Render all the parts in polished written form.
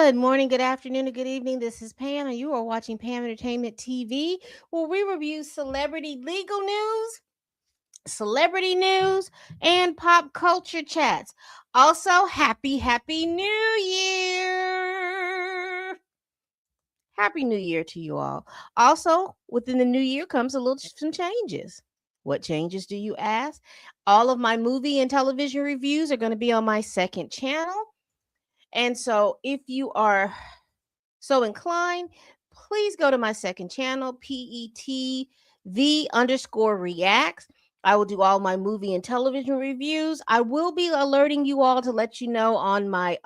Good morning, good afternoon, and good evening. This is Pam, and you are watching Pam Entertainment TV, where we review celebrity legal news, celebrity news, and pop culture chats. Also, happy New Year! Happy New Year to you all. Also, within the new year comes some changes. What changes do you ask? All of my movie and television reviews are going to be on my second channel. And so, if you are so inclined, please go to my second channel, PETV underscore reacts. I will do all my movie and television reviews. I will be alerting you all to let you know on my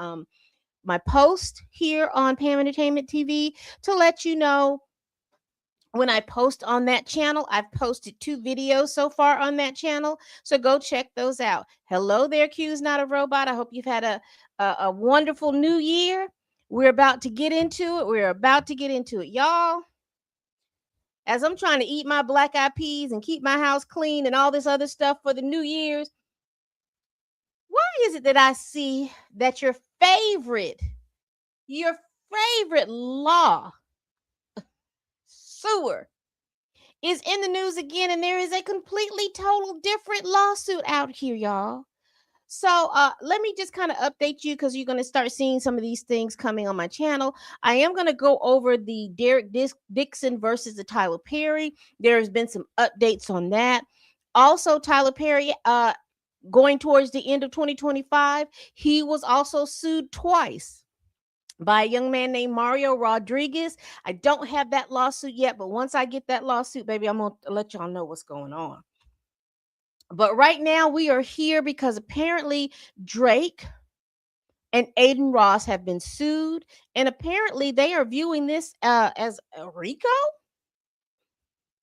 post here on Pam Entertainment TV to let you know when I post on that channel. I've posted 2 videos so far on that channel, so go check those out. Hello there, Q's Not a Robot. I hope you've had a wonderful new year. We're about to get into it. We're about to get into it, y'all. As I'm trying to eat my black eyed peas and keep my house clean and all this other stuff for the New Year's, why is it that I see that your favorite law sewer is in the news again, and there is a completely total different lawsuit out here, y'all. So let me just kind of update you because you're going to start seeing some of these things coming on my channel. I am going to go over the Derek Dixon versus the Tyler Perry. There has been some updates on that. Also, Tyler Perry, going towards the end of 2025, he was also sued twice by a young man named Mario Rodriguez. I don't have that lawsuit yet, but once I get that lawsuit, baby, I'm going to let y'all know what's going on. But right now we are here because apparently Drake and Adin Ross have been sued, and apparently they are viewing this as a RICO.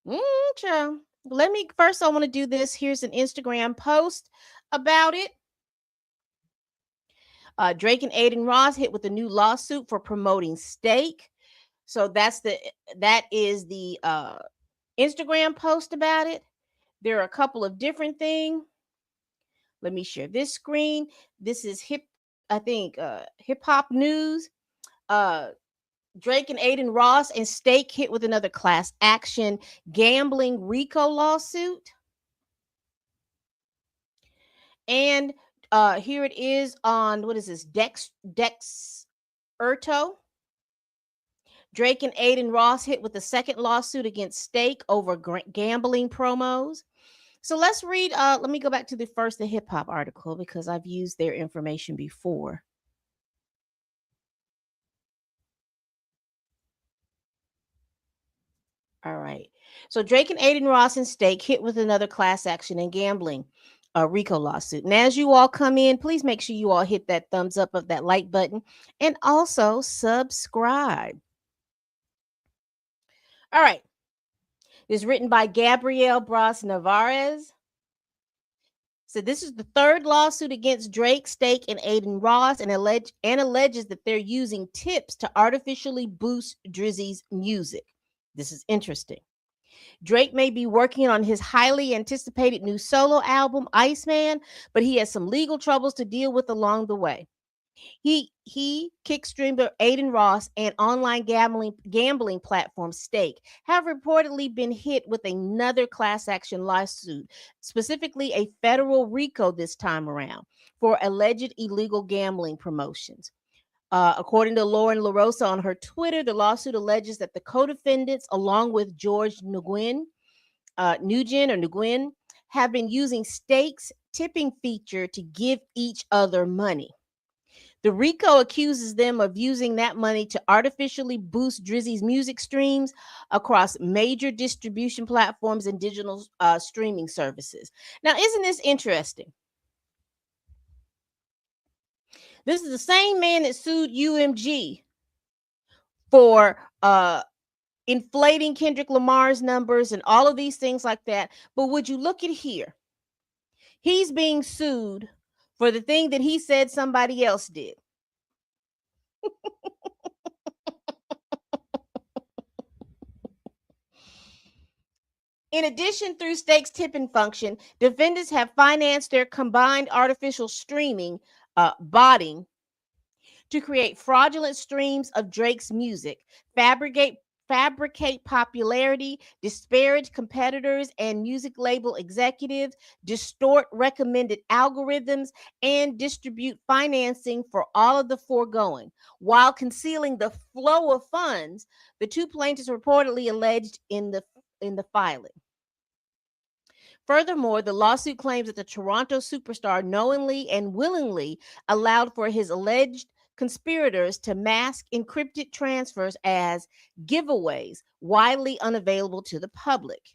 Let me first, I want to do this. Here's an Instagram post about it. Drake and Adin Ross hit with a new lawsuit for promoting steak. So that is the Instagram post about it. There are a couple of different things. Let me share this screen. This is hip hop news. Drake and Adin Ross and steak hit with another class action gambling RICO lawsuit. And here it is on, what is this, Dex Erto. Drake and Adin Ross hit with the second lawsuit against steak over gambling promos. So let's read. Let me go back to the hip hop article because I've used their information before. All right. So Drake and Adin Ross and steak hit with another class action and gambling RICO lawsuit. And as you all come in, please make sure you all hit that thumbs up of that like button and also subscribe. All right. It's written by Gabriel Bras Navarez. So this is the third lawsuit against Drake, steak, and Adin Ross, and alleges that they're using tips to artificially boost Drizzy's music. This is interesting. Drake may be working on his highly anticipated new solo album, Iceman, but he has some legal troubles to deal with along the way. He, kick streamer Adin Ross, and online gambling platform Stake have reportedly been hit with another class action lawsuit, specifically a federal RICO this time around, for alleged illegal gambling promotions. According to Lauren LaRosa on her Twitter, the lawsuit alleges that the co-defendants, along with George Nguyen, have been using Stake's tipping feature to give each other money. The RICO accuses them of using that money to artificially boost Drizzy's music streams across major distribution platforms and digital streaming services. Now, isn't this interesting? This is the same man that sued UMG for inflating Kendrick Lamar's numbers and all of these things like that. But would you look at here? He's being sued for the thing that he said somebody else did. In addition, through Stake's tipping function, defendants have financed their combined artificial streaming botting to create fraudulent streams of Drake's music, fabricate fabricate popularity, disparage competitors and music label executives, distort recommended algorithms, and distribute financing for all of the foregoing. While concealing the flow of funds, the two plaintiffs reportedly alleged in the filing. Furthermore, the lawsuit claims that the Toronto superstar knowingly and willingly allowed for his alleged conspirators to mask encrypted transfers as giveaways, widely unavailable to the public.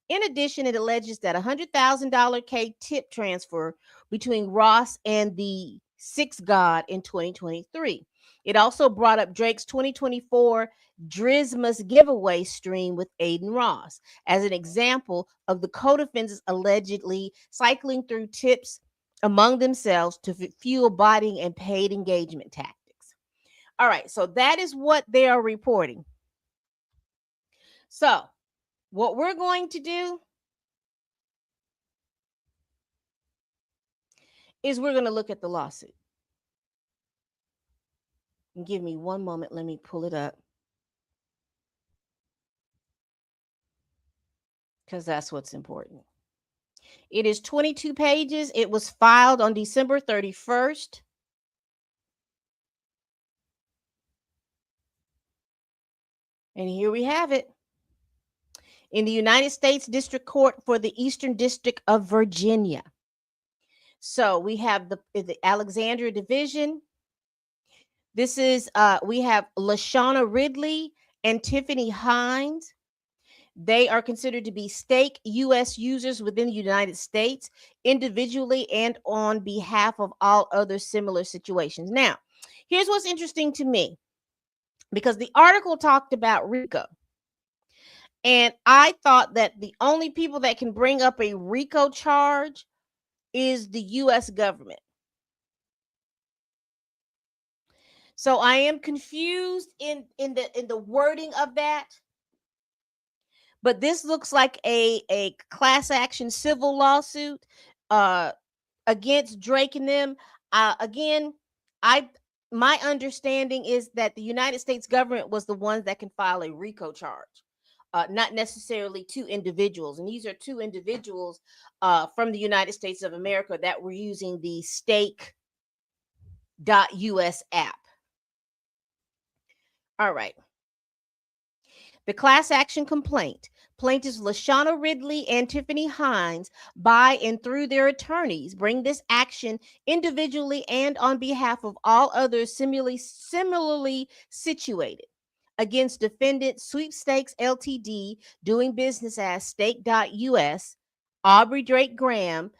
In addition, it alleges that a $100,000 K tip transfer between Ross and the Six God in 2023. It also brought up Drake's 2024 Drizmas giveaway stream with Adin Ross as an example of the co-defendants allegedly cycling through tips among themselves to fuel botting and paid engagement tactics. All right, so that is what they are reporting. So, what we're going to do is we're going to look at the lawsuit. And give me one moment. Let me pull it up. Because that's what's important. It is 22 pages. It was filed on December 31st. And here we have it. In the United States District Court for the Eastern District of Virginia. So we have the Alexandria Division. This is, we have LaShawna Ridley and Tiffany Hines. They are considered to be stake U.S. users within the United States, individually and on behalf of all other similar situations. Now, here's what's interesting to me, because the article talked about RICO. And I thought that the only people that can bring up a RICO charge is the U.S. government. So I am confused in the wording of that. But this looks like a class action civil lawsuit against Drake and them. Again, I my understanding is that the United States government was the ones that can file a RICO charge, not necessarily two individuals. And these are two individuals from the United States of America that were using the stake.us app. All right. The class action complaint. Plaintiffs LaShawna Ridley and Tiffany Hines, by and through their attorneys, bring this action individually and on behalf of all others similarly situated against defendant Sweepstakes Ltd, doing business as Stake.us, Aubrey Drake Graham,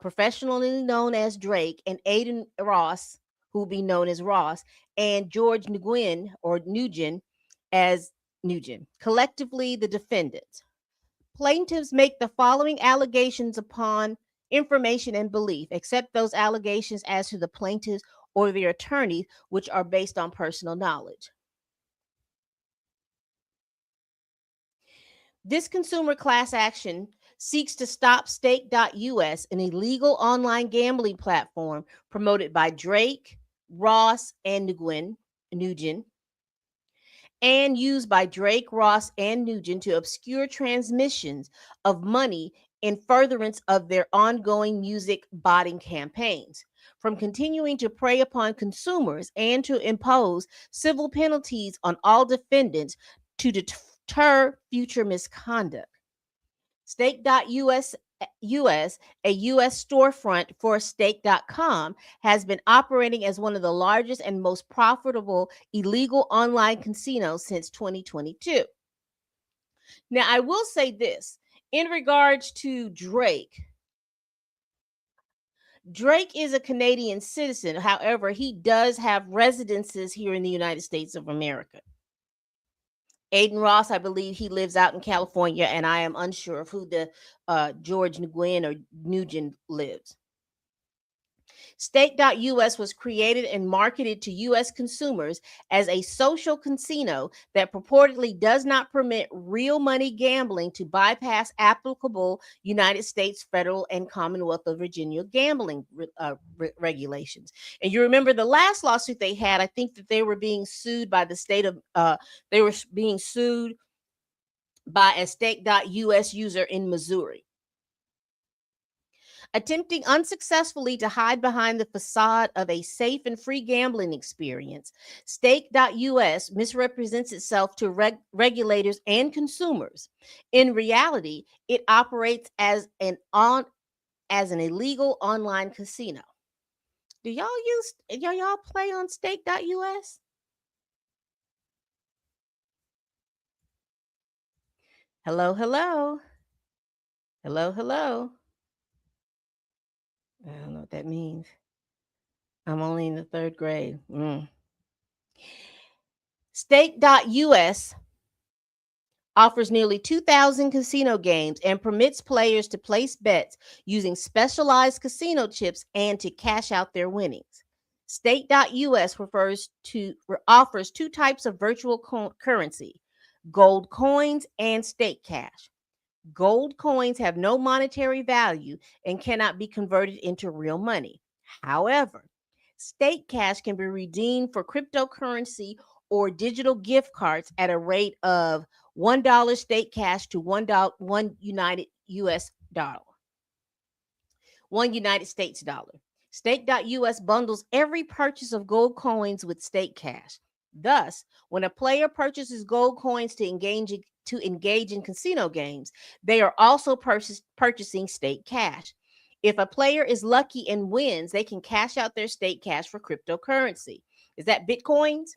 professionally known as Drake, and Adin Ross, who will be known as Ross, and George Nguyen or Nugent as Nugent, collectively the defendants. Plaintiffs make the following allegations upon information and belief, except those allegations as to the plaintiffs or their attorneys, which are based on personal knowledge. This consumer class action seeks to stop Stake.us, an illegal online gambling platform promoted by Drake, Ross, and Nugent, and used by Drake, Ross, and Nugent to obscure transmissions of money in furtherance of their ongoing music botting campaigns, from continuing to prey upon consumers and to impose civil penalties on all defendants to deter future misconduct. Stake.us, a U.S. storefront for Stake.com, has been operating as one of the largest and most profitable illegal online casinos since 2022. Now, I will say this in regards to Drake. Drake is a Canadian citizen. However, he does have residences here in the United States of America. Adin Ross, I believe he lives out in California, and I am unsure of who the George Nguyen or Nugent lives. Stake.us was created and marketed to U.S. consumers as a social casino that purportedly does not permit real money gambling to bypass applicable United States federal and Commonwealth of Virginia gambling regulations. And you remember the last lawsuit they had, I think that they were being sued by the state of, they were being sued by a Stake.us user in Missouri. Attempting unsuccessfully to hide behind the facade of a safe and free gambling experience, Stake.us misrepresents itself to regulators and consumers. In reality, it operates as an illegal online casino. Do y'all play on Stake.us? Hello, hello. Hello, hello. I don't know what that means. I'm only in the third grade. Stake.us offers nearly 2,000 casino games and permits players to place bets using specialized casino chips and to cash out their winnings. Stake.us offers two types of virtual currency: gold coins and stake cash. Gold coins have no monetary value and cannot be converted into real money. However, stake cash can be redeemed for cryptocurrency or digital gift cards at a rate of $1 stake cash to one United US dollar. $1 United States. Stake.us bundles every purchase of gold coins with stake cash. Thus, when a player purchases gold coins to engage in casino games, they are also purchasing stake cash. If a player is lucky and wins, they can cash out their stake cash for cryptocurrency. Is that Bitcoins?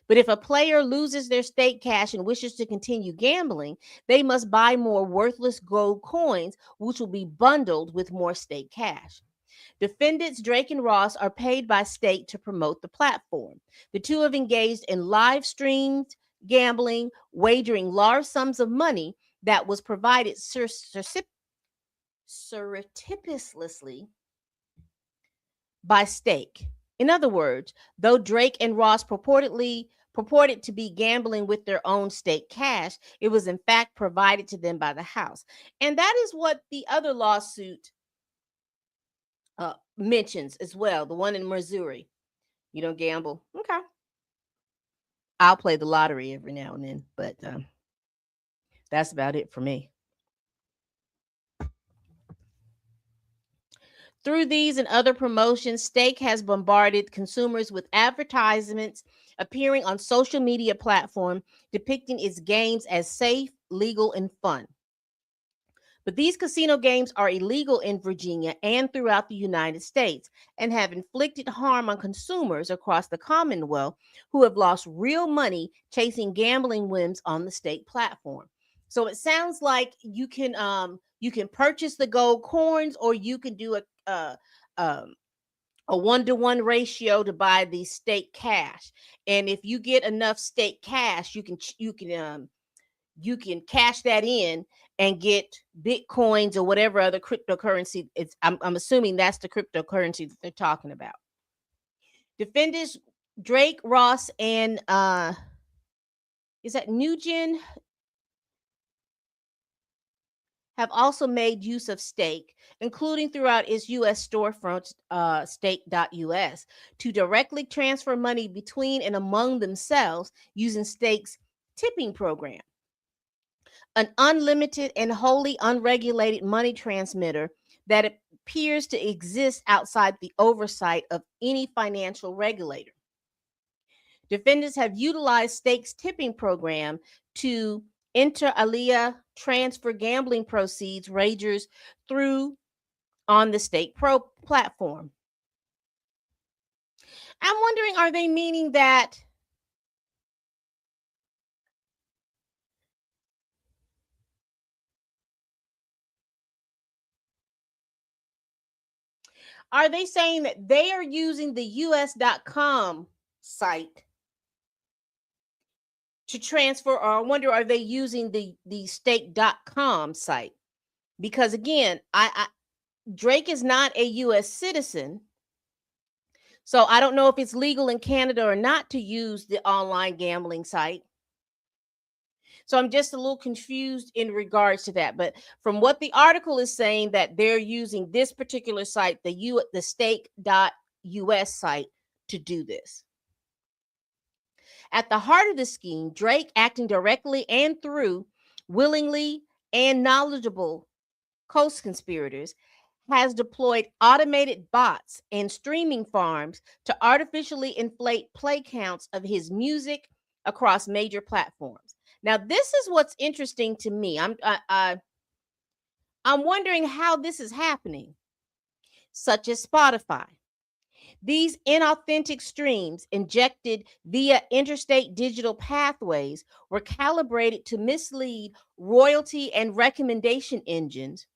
But if a player loses their stake cash and wishes to continue gambling, they must buy more worthless gold coins, which will be bundled with more stake cash. Defendants Drake and Ross are paid by Stake to promote the platform. The two have engaged in live streamed gambling, wagering large sums of money that was provided surreptitiously by Stake. In other words, though Drake and Ross purported to be gambling with their own stake cash, it was in fact provided to them by the house. And that is what the other lawsuit mentions as well, the one in Missouri. You don't gamble? Okay. I'll play the lottery every now and then, but that's about it for me. Through these and other promotions, Stake has bombarded consumers with advertisements appearing on social media platforms depicting its games as safe, legal, and fun. But these casino games are illegal in Virginia and throughout the United States and have inflicted harm on consumers across the Commonwealth who have lost real money chasing gambling whims on the state platform. So it sounds like you can purchase the gold coins, or you can do um, a 1-to-1 ratio to buy the stake cash. And if you get enough stake cash, you can cash that in and get bitcoins or whatever other cryptocurrency. I'm assuming that's the cryptocurrency that they're talking about. Defendants Drake, Ross, and is that Nugent, have also made use of Stake, including throughout its U.S. storefront, Stake.us, to directly transfer money between and among themselves using Stake's tipping program, an unlimited and wholly unregulated money transmitter that appears to exist outside the oversight of any financial regulator. Defendants have utilized Stake's tipping program to inter alia transfer gambling proceeds wagers through on the Stake Pro platform. I'm wondering, are they meaning that are they saying that they are using the us.com site to transfer, or I wonder, are they using the stake.com site? Because again, Drake is not a US citizen. So I don't know if it's legal in Canada or not to use the online gambling site. So I'm just a little confused in regards to that. But from what the article is saying, that they're using this particular site, the stake.us site, to do this. At the heart of the scheme, Drake, acting directly and through willingly and knowledgeable co-conspirators, has deployed automated bots and streaming farms to artificially inflate play counts of his music across major platforms. Now, this is what's interesting to me. I'm wondering how this is happening, such as Spotify. These inauthentic streams, injected via interstate digital pathways, were calibrated to mislead royalty and recommendation engines,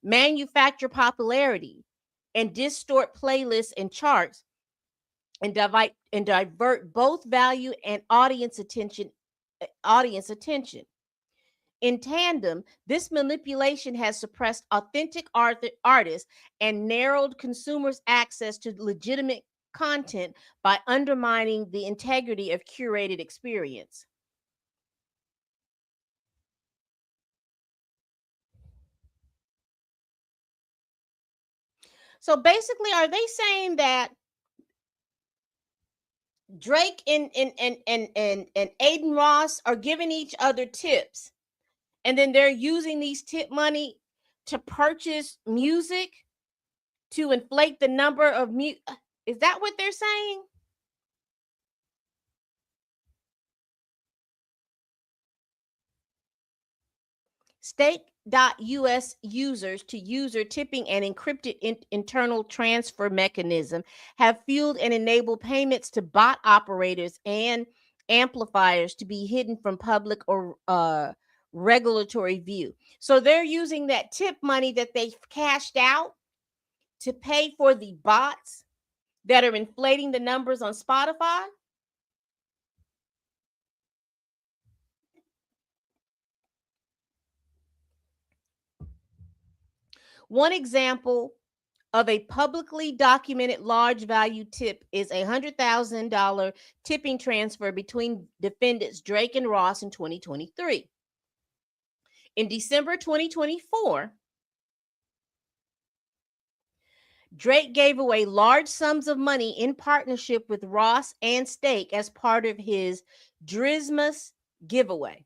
manufacture popularity, and distort playlists and charts, and divert both value and audience attention. In tandem, this manipulation has suppressed authentic artists and narrowed consumers' access to legitimate content by undermining the integrity of curated experience. So basically, are they saying that Drake and Adin Ross are giving each other tips, and then they're using these tip money to purchase music to inflate the number of is that what they're saying? Stake.us users to user tipping and encrypted internal transfer mechanism have fueled and enabled payments to bot operators and amplifiers to be hidden from public or regulatory view. So they're using that tip money that they've cashed out to pay for the bots that are inflating the numbers on Spotify. One example of a publicly documented large value tip is a $100,000 tipping transfer between defendants Drake and Ross in 2023. In December 2024, Drake gave away large sums of money in partnership with Ross and Stake as part of his Drizmas giveaway.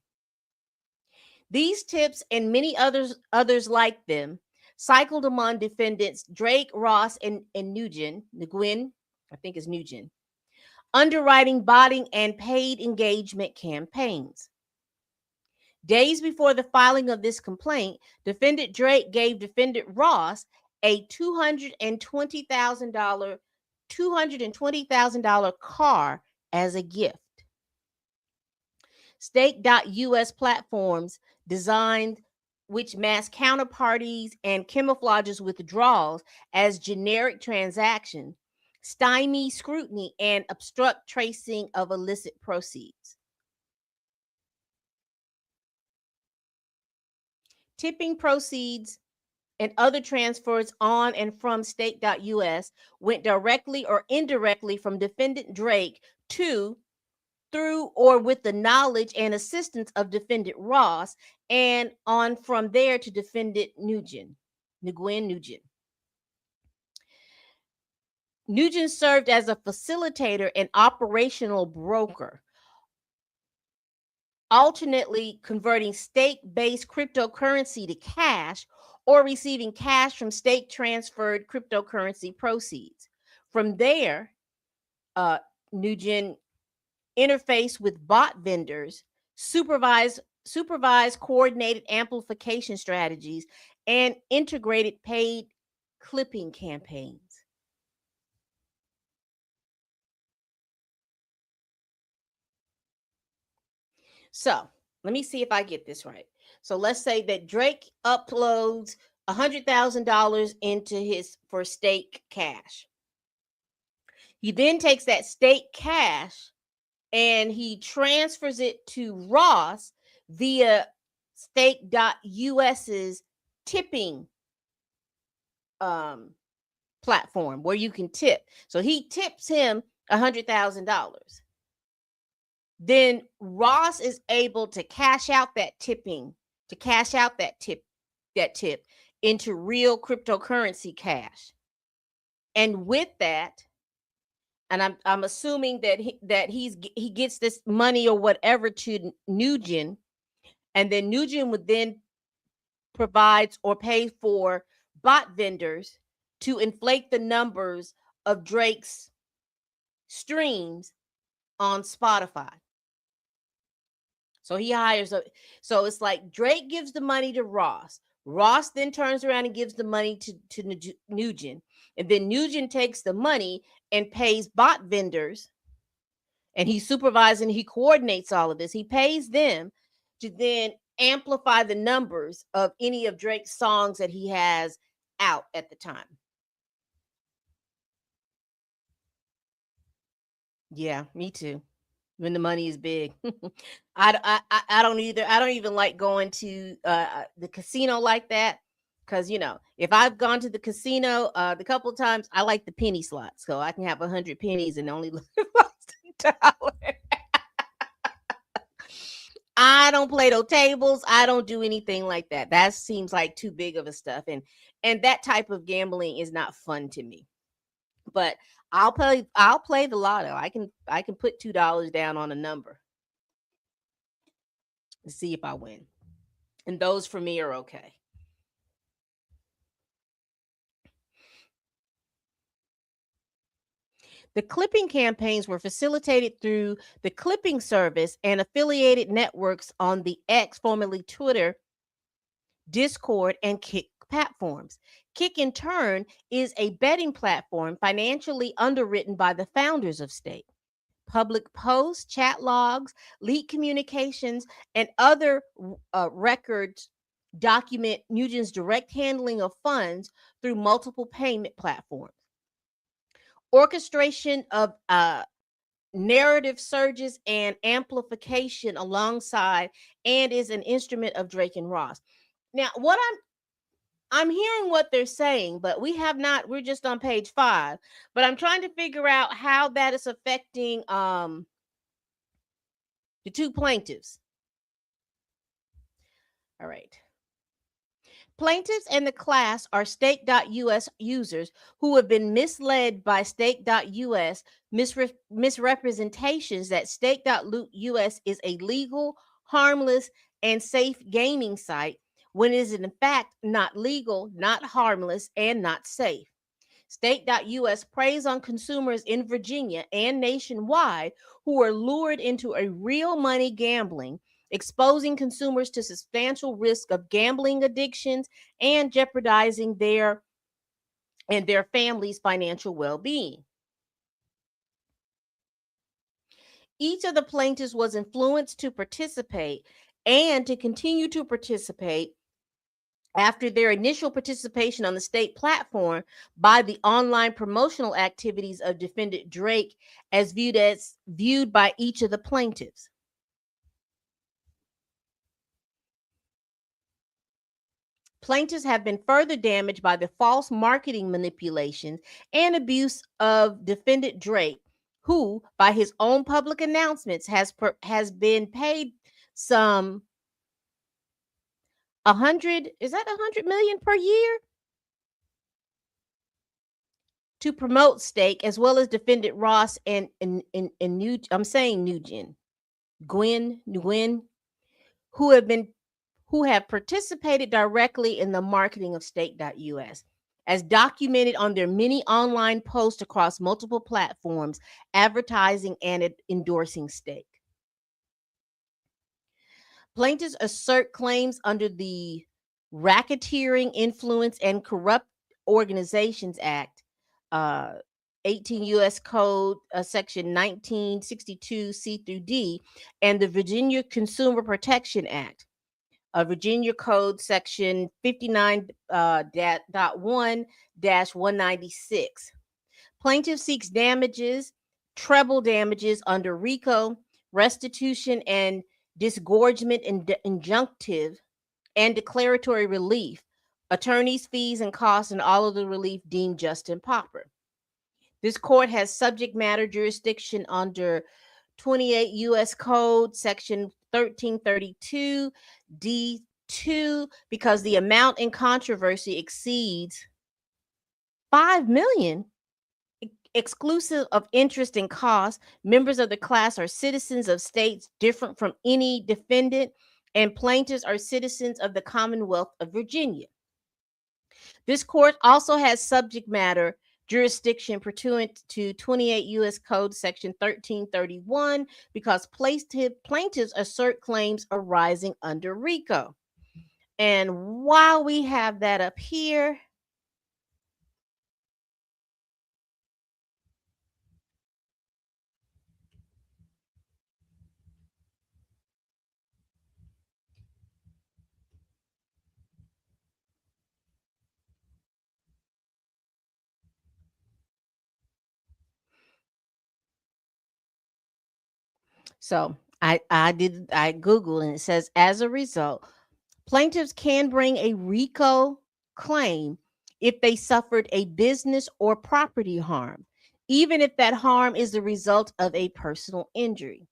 These tips and many others like them cycled among defendants Drake, Ross, and Nguyen, I think is Nugent, underwriting, botting, and paid engagement campaigns. Days before the filing of this complaint, defendant Drake gave defendant Ross a $220,000 car as a gift. Stake.us platforms designed which mask counterparties and camouflages withdrawals as generic transaction, stymie scrutiny, and obstruct tracing of illicit proceeds. Tipping proceeds and other transfers on and from Stake.us went directly or indirectly from defendant Drake to, through, or with the knowledge and assistance of defendant Ross, and on from there to defendant Nugent. Nugent served as a facilitator and operational broker, alternately converting stake-based cryptocurrency to cash or receiving cash from stake-transferred cryptocurrency proceeds. From there, Nugent interface with bot vendors, supervise coordinated amplification strategies, and integrated paid clipping campaigns. So let me see if I get this right. So let's say that Drake uploads $100,000 into his for stake cash. He then takes that stake cash and he transfers it to Ross via stake.us's tipping um platform where you can tip. So he tips him $100,000. Then Ross is able to cash out that tipping, to cash out that tip into real cryptocurrency cash. And with that, and I'm assuming that he gets this money or whatever to Nugent, and then Nugent would then provides or pay for bot vendors to inflate the numbers of Drake's streams on Spotify. So he hires a, so it's like Drake gives the money to Ross. Ross then turns around and gives the money to Nugent. And then Nugent takes the money and pays bot vendors. And he supervises and he coordinates all of this. He pays them to then amplify the numbers of any of Drake's songs that he has out at the time. Yeah, me too. When the money is big. I don't either. I don't even like going to the casino like that, because if I've gone to the casino the couple of times, I like the penny slots, so I can have 100 pennies and only lost $1. I don't play those tables. I don't do anything like that. That seems like too big of a stuff, and that type of gambling is not fun to me. But I'll play the lotto. I can put $2 down on a number to see if I win. And those for me are okay. The clipping campaigns were facilitated through the clipping service and affiliated networks on the X, formerly Twitter, Discord, and Kick platforms. Kick, in turn, is a betting platform financially underwritten by the founders of Stake. Public posts, chat logs, leak communications, and other records document Nugent's direct handling of funds through multiple payment platforms. Orchestration of narrative surges and amplification alongside, and is an instrument of Drake and Ross. Now, what I'm hearing what they're saying, but we're just on page 5, but I'm trying to figure out how that is affecting the two plaintiffs. All right. Plaintiffs and the class are Stake.us users who have been misled by Stake.us misrepresentations that Stake.us is a legal, harmless, and safe gaming site, when it is in fact not legal, not harmless, and not safe. Stake.us preys on consumers in Virginia and nationwide who are lured into a real money gambling, exposing consumers to substantial risk of gambling addictions and jeopardizing their and their family's financial well-being. Each of the plaintiffs was influenced to participate and to continue to participate after their initial participation on the state platform by the online promotional activities of defendant Drake, as viewed by each of the plaintiffs. Plaintiffs have been further damaged by the false marketing manipulations and abuse of defendant Drake, who, by his own public announcements, has been paid some 100 million per year to promote Stake, as well as defendant Ross and I'm saying Nugent, Gwen, who have participated directly in the marketing of Stake.us, as documented on their many online posts across multiple platforms, advertising and endorsing Stake. Plaintiffs assert claims under the Racketeering, Influence, and Corrupt Organizations Act, 18 U.S. Code, Section 1962 C through D, and the Virginia Consumer Protection Act, Virginia Code Section 59.1-196. Plaintiff seeks damages, treble damages under RICO, restitution and disgorgement, injunctive, and declaratory relief attorneys' fees and costs, and all of the relief deemed just and proper. This court has subject matter jurisdiction under 28 U.S. Code, Section 1332 D2, because the amount in controversy exceeds 5 million. Exclusive of interest and costs, members of the class are citizens of states different from any defendant, and plaintiffs are citizens of the Commonwealth of Virginia. This court also has subject matter jurisdiction pursuant to 28 U.S. Code Section 1331 because plaintiffs assert claims arising under RICO. And while we have that up here, so I Googled, and it says, as a result, plaintiffs can bring a RICO claim if they suffered a business or property harm, even if that harm is the result of a personal injury.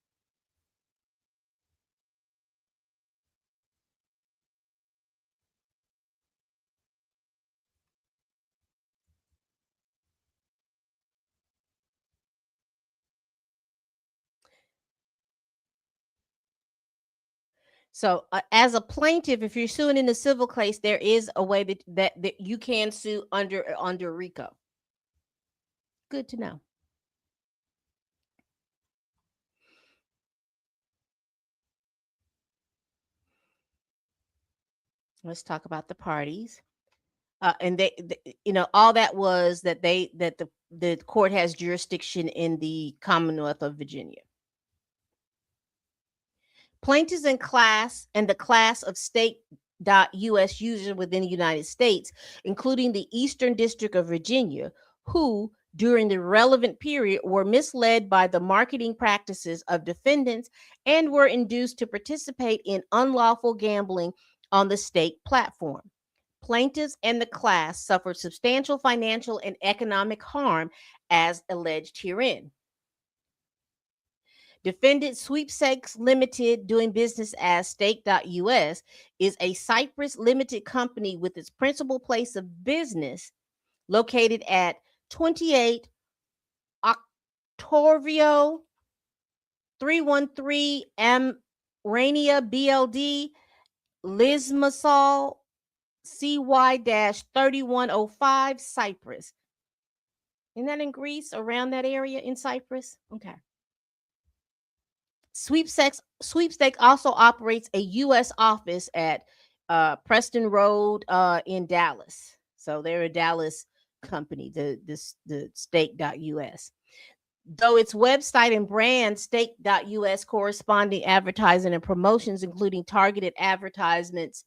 So, as a plaintiff, if you're suing in a civil case, there is a way that you can sue under RICO. Good to know. Let's talk about the parties. And all that was that the court has jurisdiction in the Commonwealth of Virginia. Plaintiffs and the class of state.us users within the United States, including the Eastern District of Virginia, who during the relevant period were misled by the marketing practices of defendants and were induced to participate in unlawful gambling on the state platform. Plaintiffs and the class suffered substantial financial and economic harm as alleged herein. Defendant Sweepstakes Limited, doing business as Stake.us, is a Cyprus limited company with its principal place of business located at 28 Octavio 313 M Rania BLD, Lismasol CY 3105, Cyprus. Isn't that in Greece, around that area in Cyprus? Okay. Sweepstakes also operates a U.S. office at Preston Road in Dallas. So they're a Dallas company, the Stake.us. Though its website and brand, Stake.us, corresponding advertising and promotions, including targeted advertisements,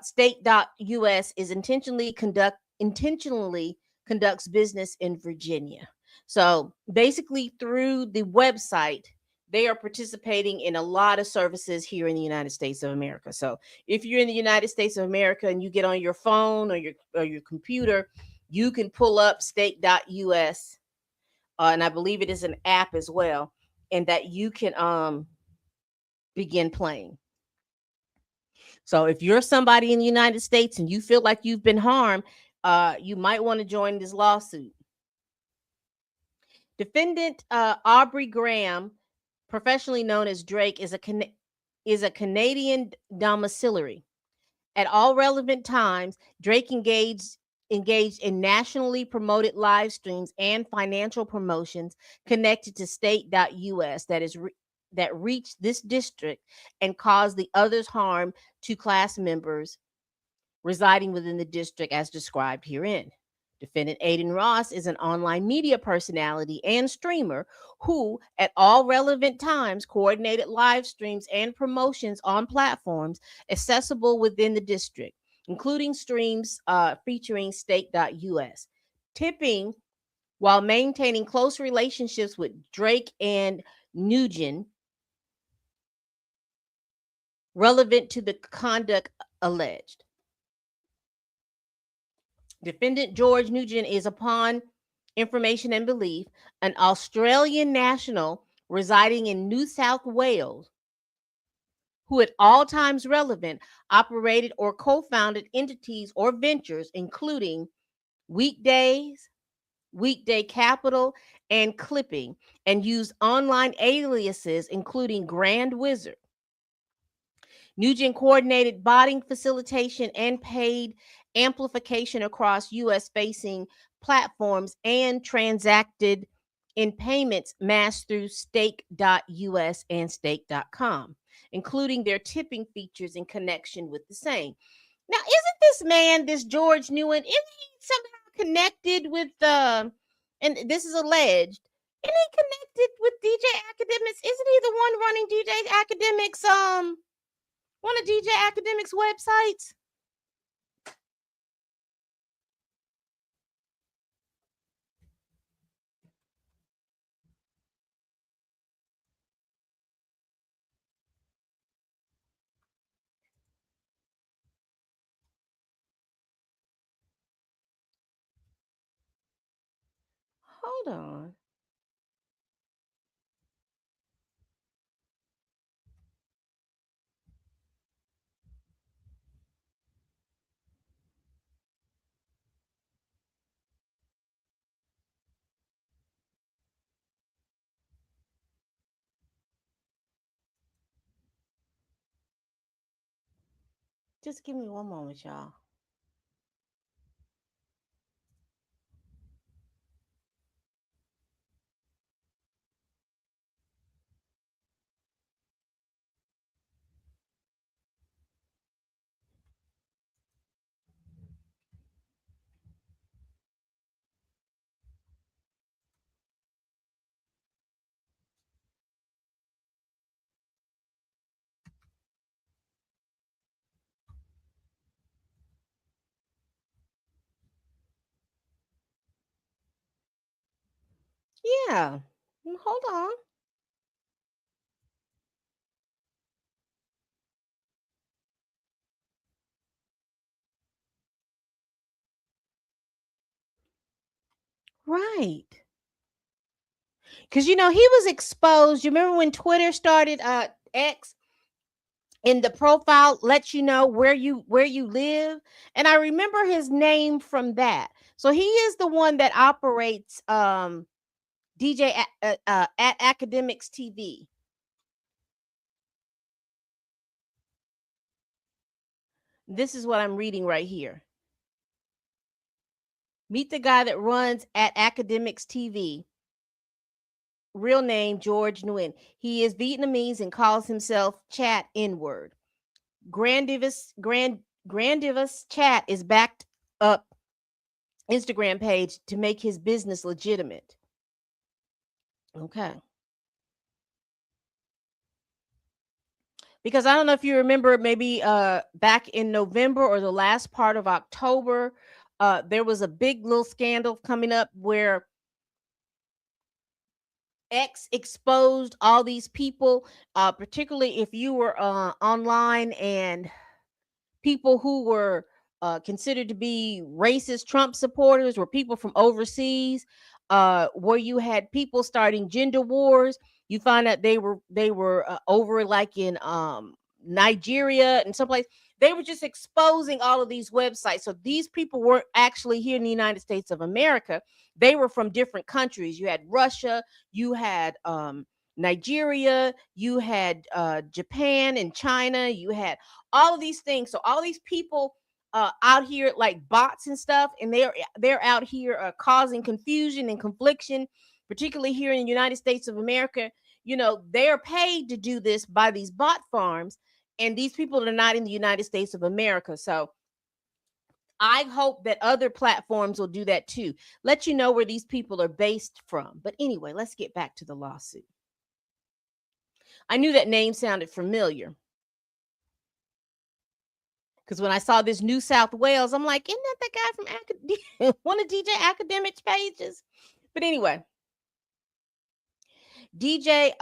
Stake.us is intentionally conducts business in Virginia. So basically, through the website, they are participating in a lot of services here in the United States of America. So if you're in the United States of America and you get on your phone or your computer, you can pull up Stake.us, and I believe it is an app as well, and that you can begin playing. So if you're somebody in the United States and you feel like you've been harmed, you might want to join this lawsuit. Defendant Aubrey Graham, professionally known as Drake, is a Canadian domiciliary. At all relevant times, Drake engaged in nationally promoted live streams and financial promotions connected to State.us that reached this district and caused the others harm to class members residing within the district as described herein. Defendant Adin Ross is an online media personality and streamer who, at all relevant times, coordinated live streams and promotions on platforms accessible within the district, including streams featuring Stake.us, tipping while maintaining close relationships with Drake and Nugent relevant to the conduct alleged. Defendant George Nugent is, upon information and belief, an Australian national residing in New South Wales who at all times relevant operated or co-founded entities or ventures including Weekdays, Weekday Capital, and Clipping, and used online aliases including Grand Wizard. Nugent coordinated botting facilitation and paid amplification across US facing platforms and transacted in payments massed through stake.us and stake.com, including their tipping features in connection with the same. Now, isn't this man, this George Newman, isn't he somehow connected with and this is alleged, isn't he connected with DJ Academics? Isn't he the one running DJ Academics one of DJ Academics websites? Hold on. Just give me one moment, y'all. Yeah. Hold on. Right. Because he was exposed. You remember when Twitter started X, and the profile lets you know where you live? And I remember his name from that. So he is the one that operates DJ at Academics TV. This is what I'm reading right here. Meet the guy that runs at Academics TV. Real name George Nguyen. He is Vietnamese and calls himself Chat N-word. Grandivous Chat is backed up Instagram page to make his business legitimate. Okay. Because I don't know if you remember, maybe back in November or the last part of October, there was a big little scandal coming up where X exposed all these people, particularly if you were online, and people who were considered to be racist Trump supporters were people from overseas, where you had people starting gender wars. You find out they were over like in Nigeria and someplace. They were just exposing all of these websites. So these people weren't actually here in the United States of America. They were from different countries. You had Russia, you had Nigeria, you had Japan and China, you had all of these things. So all these people out here like bots and stuff, and they're out here causing confusion and confliction, particularly here in the United States of America. They're paid to do this by these bot farms, and these people are not in the United States of America. So I hope that other platforms will do that too. Let you know where these people are based from. But anyway, let's get back to the lawsuit. I knew that name sounded familiar because when I saw this New South Wales, I'm like, isn't that the guy from one of DJ Academics pages? But anyway, Defendant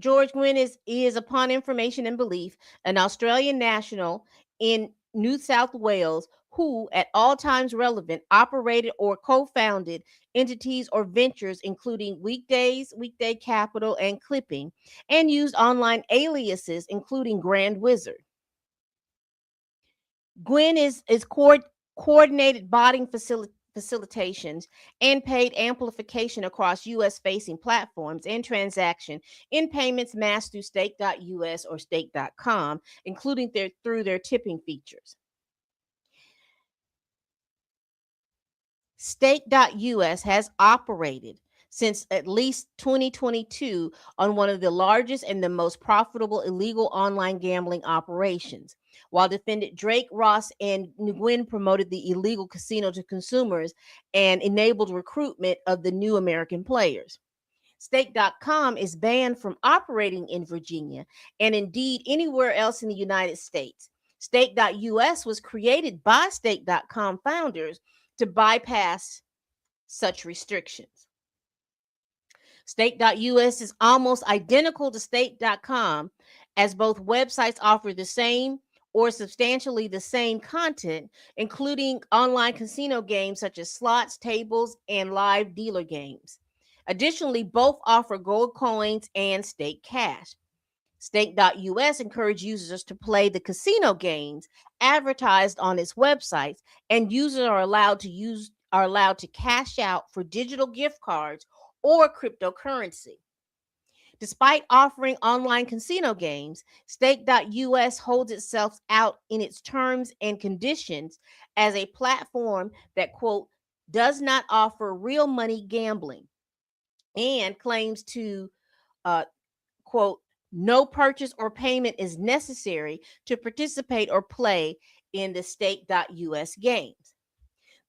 George Gwynn is, upon information and belief, an Australian national in New South Wales who, at all times relevant, operated or co founded entities or ventures, including Weekdays, Weekday Capital, and Clipping, and used online aliases, including Grand Wizard. Gwen is coordinated botting facilitations and paid amplification across U.S. facing platforms and transaction in payments massed through stake.us or stake.com, including through their tipping features. Stake.us has operated since at least 2022 on one of the largest and the most profitable illegal online gambling operations. While defendant Drake, Ross, and Nguyen promoted the illegal casino to consumers and enabled recruitment of the new American players. Stake.com is banned from operating in Virginia and indeed anywhere else in the United States. Stake.us was created by Stake.com founders to bypass such restrictions. Stake.us is almost identical to Stake.com, as both websites offer the same or substantially the same content, including online casino games such as slots, tables, and live dealer games. Additionally, both offer gold coins and stake cash. Stake.us encourages users to play the casino games advertised on its websites, and users are allowed to cash out for digital gift cards or cryptocurrency. Despite offering online casino games, Stake.us holds itself out in its terms and conditions as a platform that, quote, does not offer real money gambling, and claims to, quote, no purchase or payment is necessary to participate or play in the Stake.us games.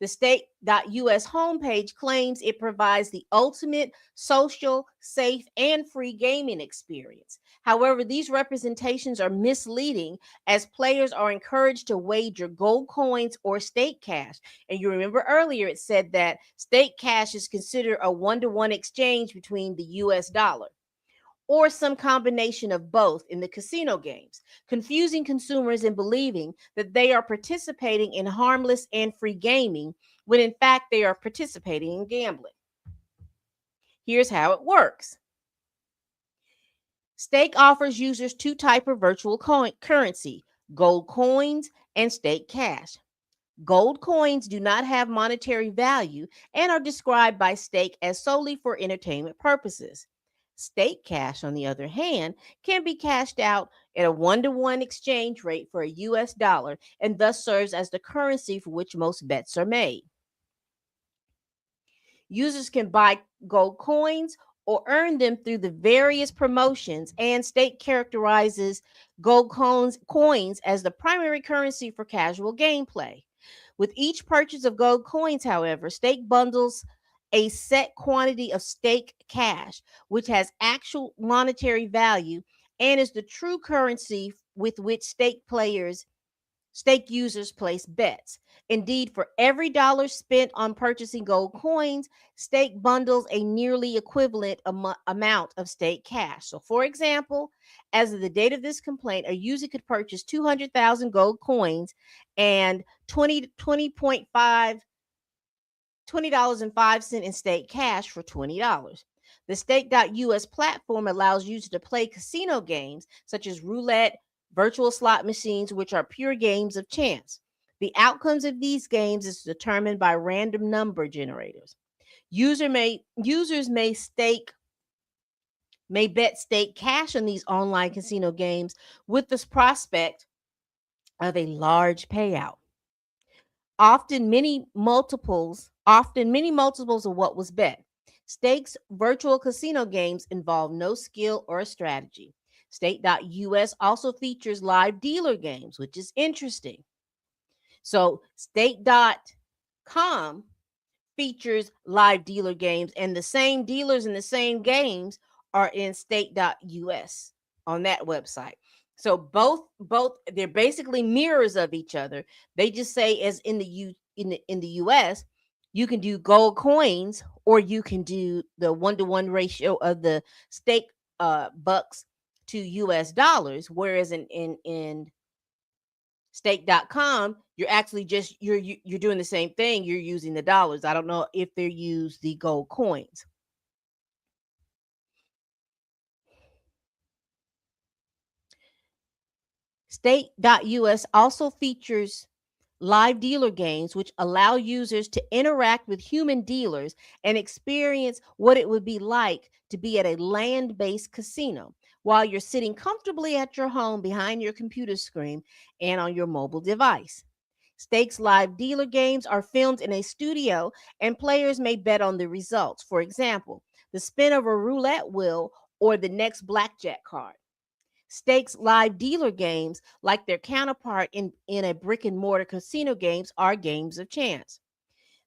The Stake.us homepage claims it provides the ultimate social, safe, and free gaming experience. However, these representations are misleading, as players are encouraged to wager gold coins or stake cash. And you remember earlier it said that stake cash is considered a one-to-one exchange between the US dollar, or some combination of both in the casino games, confusing consumers and believing that they are participating in harmless and free gaming when in fact they are participating in gambling. Here's how it works. Stake offers users two types of virtual currency: gold coins and stake cash. Gold coins do not have monetary value and are described by Stake as solely for entertainment purposes. Stake cash, on the other hand, can be cashed out at a one-to-one exchange rate for a US dollar and thus serves as the currency for which most bets are made. Users can buy gold coins or earn them through the various promotions, and Stake characterizes gold coins as the primary currency for casual gameplay. With each purchase of gold coins, however, Stake bundles a set quantity of stake cash, which has actual monetary value and is the true currency with which stake users place bets. Indeed, for every dollar spent on purchasing gold coins, Stake bundles a nearly equivalent amount of stake cash. So, for example, as of the date of this complaint, a user could purchase 200,000 gold coins and 20.5 $20.05 in stake cash for $20. The Stake.us platform allows users to play casino games such as roulette, virtual slot machines, which are pure games of chance. The outcomes of these games is determined by random number generators. Users may bet stake cash on these online casino games with the prospect of a large payout. Often many multiples of what was bet. Stakes virtual casino games involve no skill or strategy. Stake.us also features live dealer games, which is interesting. So Stake.com features live dealer games, and the same dealers in the same games are in Stake.us on that website. So both they're basically mirrors of each other. They just say, as in the US, you can do gold coins or you can do the one-to-one ratio of the stake bucks to US dollars, whereas in Stake.com You're actually just you're doing the same thing. You're using the dollars. I don't know if they use the gold coins. State.us also features live dealer games, which allow users to interact with human dealers and experience what it would be like to be at a land based casino while you're sitting comfortably at your home behind your computer screen and on your mobile device. Stakes live dealer games are filmed in a studio, and players may bet on the results. For example, the spin of a roulette wheel or the next blackjack card. Stakes live dealer games, like their counterpart in a brick and mortar casino games, are games of chance.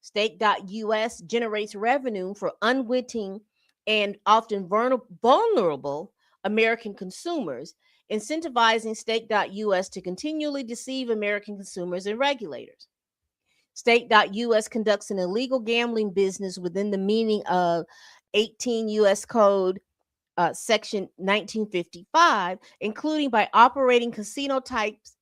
Stake.us generates revenue for unwitting and often vulnerable American consumers, incentivizing Stake.us to continually deceive American consumers and regulators. Stake.us conducts an illegal gambling business within the meaning of 18 U.S. Code Section 1955, including by operating casino types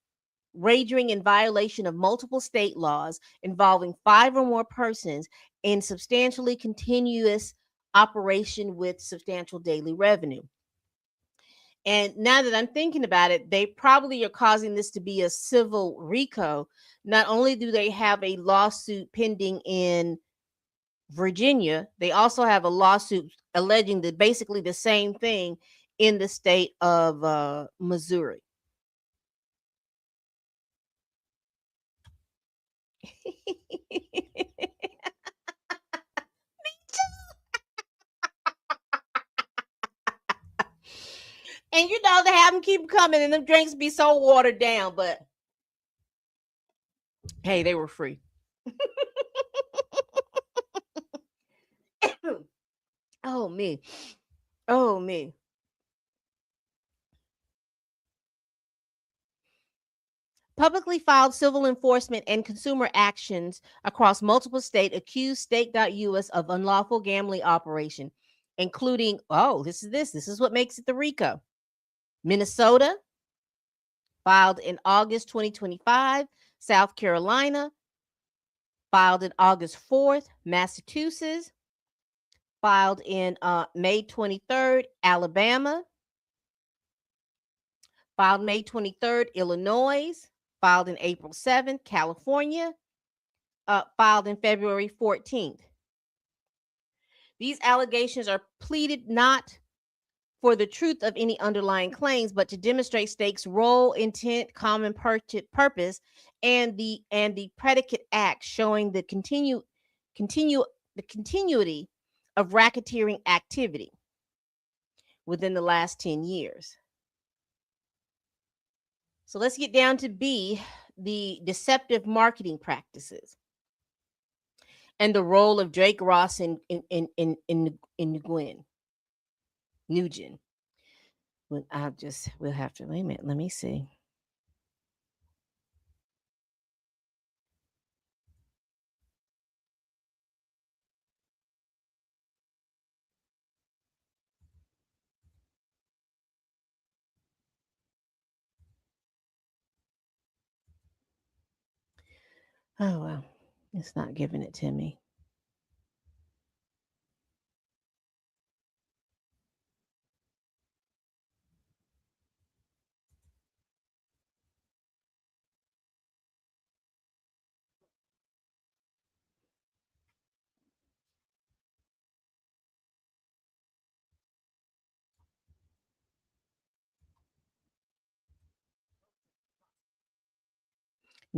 wagering in violation of multiple state laws involving five or more persons in substantially continuous operation with substantial daily revenue. And now that I'm thinking about it, they probably are causing this to be a civil RICO. Not only do they have a lawsuit pending in Virginia, they also have a lawsuit alleging that basically the same thing in the state of Missouri. And you know they have them keep coming, and them drinks be so watered down. But hey, they were free. Oh me, oh me. Publicly filed civil enforcement and consumer actions across multiple states accused Stake.us of unlawful gambling operation, including this is what makes it the RICO. Minnesota filed in August 2025, South Carolina filed in August 4th, Massachusetts filed in May 23rd, Alabama filed May 23rd, Illinois filed in April 7th, California filed in February 14th. These allegations are pleaded not for the truth of any underlying claims, but to demonstrate Stake's role, intent, common purpose, and the predicate act, showing the continue the continuity of racketeering activity within the last 10 years. So let's get down to B, the deceptive marketing practices and the role of Drake Ross in Gwen Nugent. We'll have to wait a minute. Let me see. Oh well, it's not giving it to me.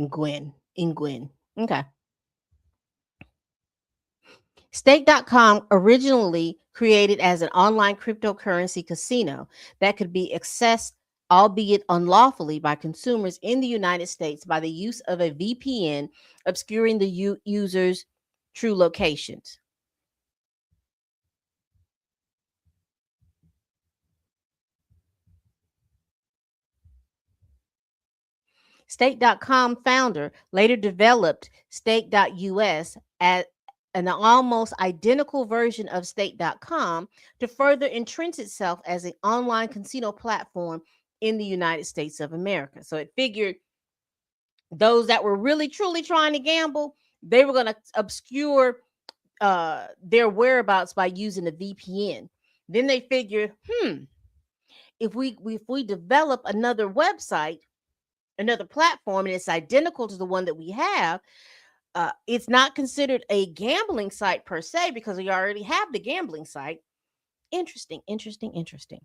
Gwen. Okay. Stake.com originally created as an online cryptocurrency casino that could be accessed, albeit unlawfully, by consumers in the United States by the use of a VPN, obscuring the user's true locations. Stake.com founder later developed Stake.us as an almost identical version of Stake.com to further entrench itself as an online casino platform in the United States of America. So it figured Those that were really truly trying to gamble, they were going to obscure their whereabouts by using a VPN. Then they figured, if we develop another website, another platform, and it's identical to the one that we have, it's not considered a gambling site per se because we already have the gambling site. Interesting, interesting, interesting.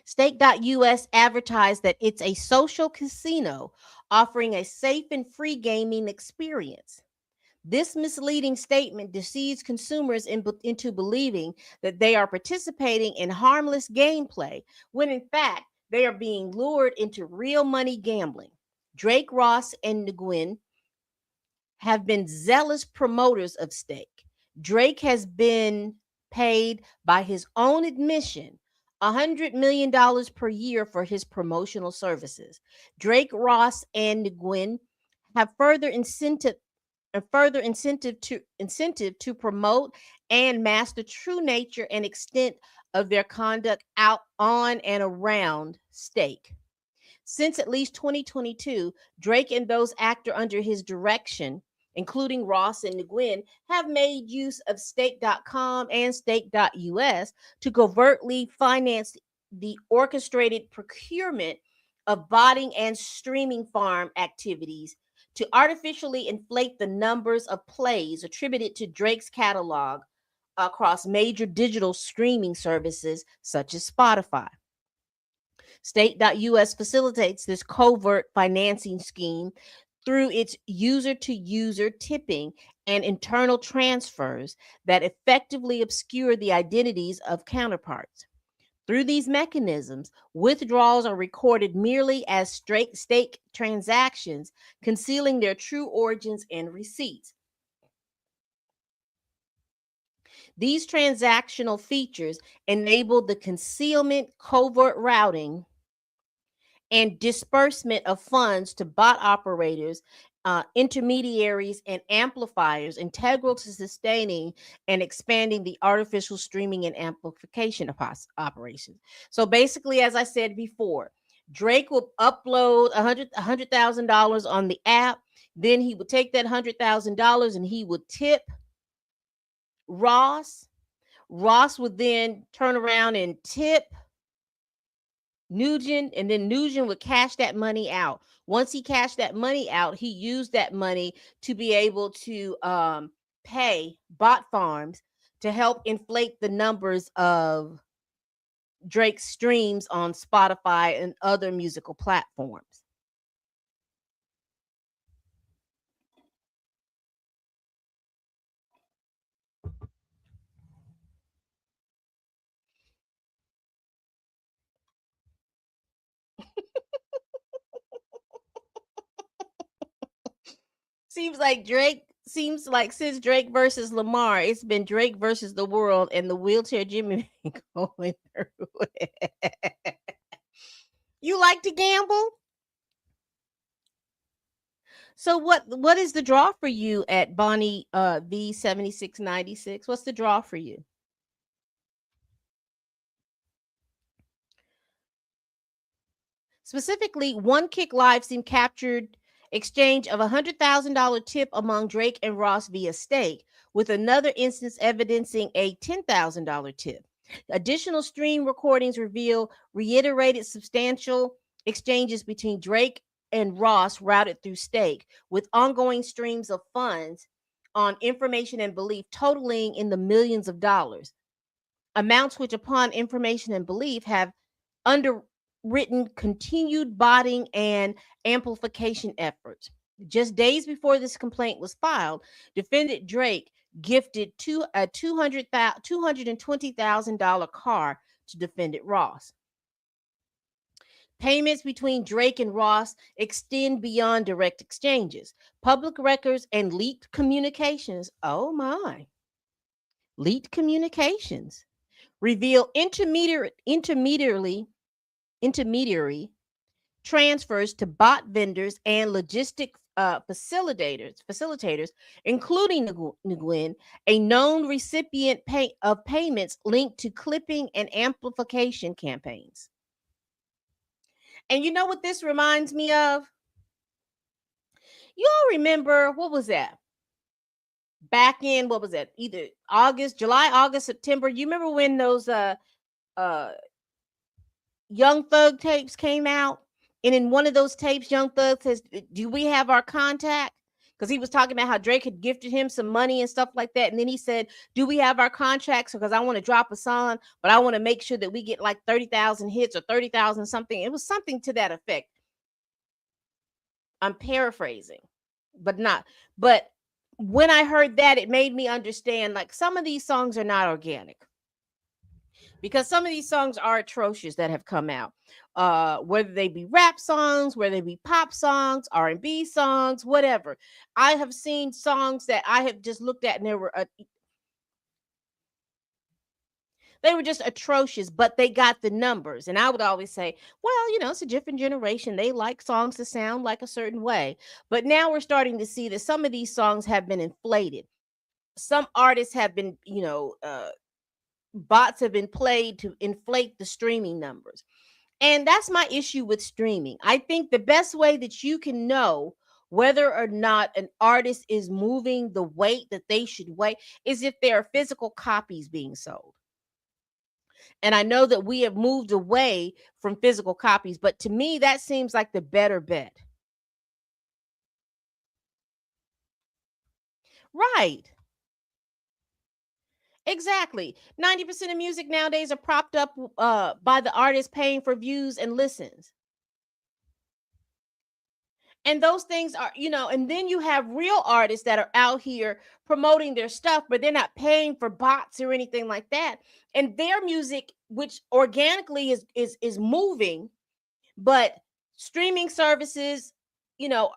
Stake.us advertised that it's a social casino offering a safe and free gaming experience. This misleading statement deceives consumers into believing that they are participating in harmless gameplay, when in fact they are being lured into real money gambling. Drake, Ross, and Nguyen have been zealous promoters of Stake. Drake has been paid, by his own admission, $100 million per year for his promotional services. Drake, Ross, and Nguyen have further incentive to promote and mask the true nature and extent of their conduct out on and around Stake. Since at least 2022, Drake and those actor under his direction, including Ross and Nguyen, have made use of Stake.com and Stake.us to covertly finance the orchestrated procurement of botting and streaming farm activities to artificially inflate the numbers of plays attributed to Drake's catalog across major digital streaming services such as Spotify. State.us facilitates this covert financing scheme through its user to user tipping and internal transfers that effectively obscure the identities of counterparts. Through these mechanisms, withdrawals are recorded merely as straight stake transactions, concealing their true origins and receipts. These transactional features enable the concealment, covert routing, and disbursement of funds to bot operators, intermediaries, and amplifiers, integral to sustaining and expanding the artificial streaming and amplification of operations. So basically, as I said before, Drake will upload $100,000 on the app. Then he would take that $100,000 and he would tip Ross. Ross would then turn around and tip Nugent, and then Nugent would cash that money out. Once he cashed that money out, he used that money to be able to pay bot farms to help inflate the numbers of Drake's streams on Spotify and other musical platforms. Seems like since Drake versus Lamar, it's been Drake versus the world, and the wheelchair Jimmy been going through it. You like to gamble? So what is the draw for you at Bonnie V7696? What's the draw for you? Specifically, One Kick Live Stream captured exchange of $100,000 tip among Drake and Ross via Stake, with another instance evidencing a $10,000 tip. Additional stream recordings reveal reiterated substantial exchanges between Drake and Ross routed through Stake, with ongoing streams of funds on information and belief totaling in the millions of dollars. Amounts which, upon information and belief, have underwritten continued botting and amplification efforts. Just days before this complaint was filed, defendant Drake gifted a $220,000 car to defendant Ross. Payments between Drake and Ross extend beyond direct exchanges. Public records and leaked communications, oh my, leaked communications reveal intermediary transfers to bot vendors and logistic facilitators, including Nguyen, a known recipient of payments linked to clipping and amplification campaigns. And you know what this reminds me of? You all remember what was that? Back in what was that? Either August, July, August, September. You remember when those uh Young Thug tapes came out? And in one of those tapes, Young Thug says, "Do we have our contact?" Because he was talking about how Drake had gifted him some money and stuff like that. And then he said, "Do we have our contracts? Because I want to drop a song, but I want to make sure that we get like 30,000 hits or 30,000 something." It was something to that effect. I'm paraphrasing, but not. But when I heard that, it made me understand like some of these songs are not organic, because some of these songs are atrocious that have come out, whether they be rap songs, whether they be pop songs, R&B songs, whatever. I have seen songs that I have just looked at and they were just atrocious, but they got the numbers. And I would always say, well, it's a different generation, they like songs to sound like a certain way. But now we're starting to see that some of these songs have been inflated. Some artists have been, bots have been played to inflate the streaming numbers. And that's my issue with streaming. I think the best way that you can know whether or not an artist is moving the weight that they should weigh is if there are physical copies being sold. And I know that we have moved away from physical copies, but to me, that seems like the better bet. Right. Exactly. 90% of music nowadays are propped up by the artist paying for views and listens. And those things are, and then you have real artists that are out here promoting their stuff, but they're not paying for bots or anything like that. And their music, which organically is moving, but streaming services, you know,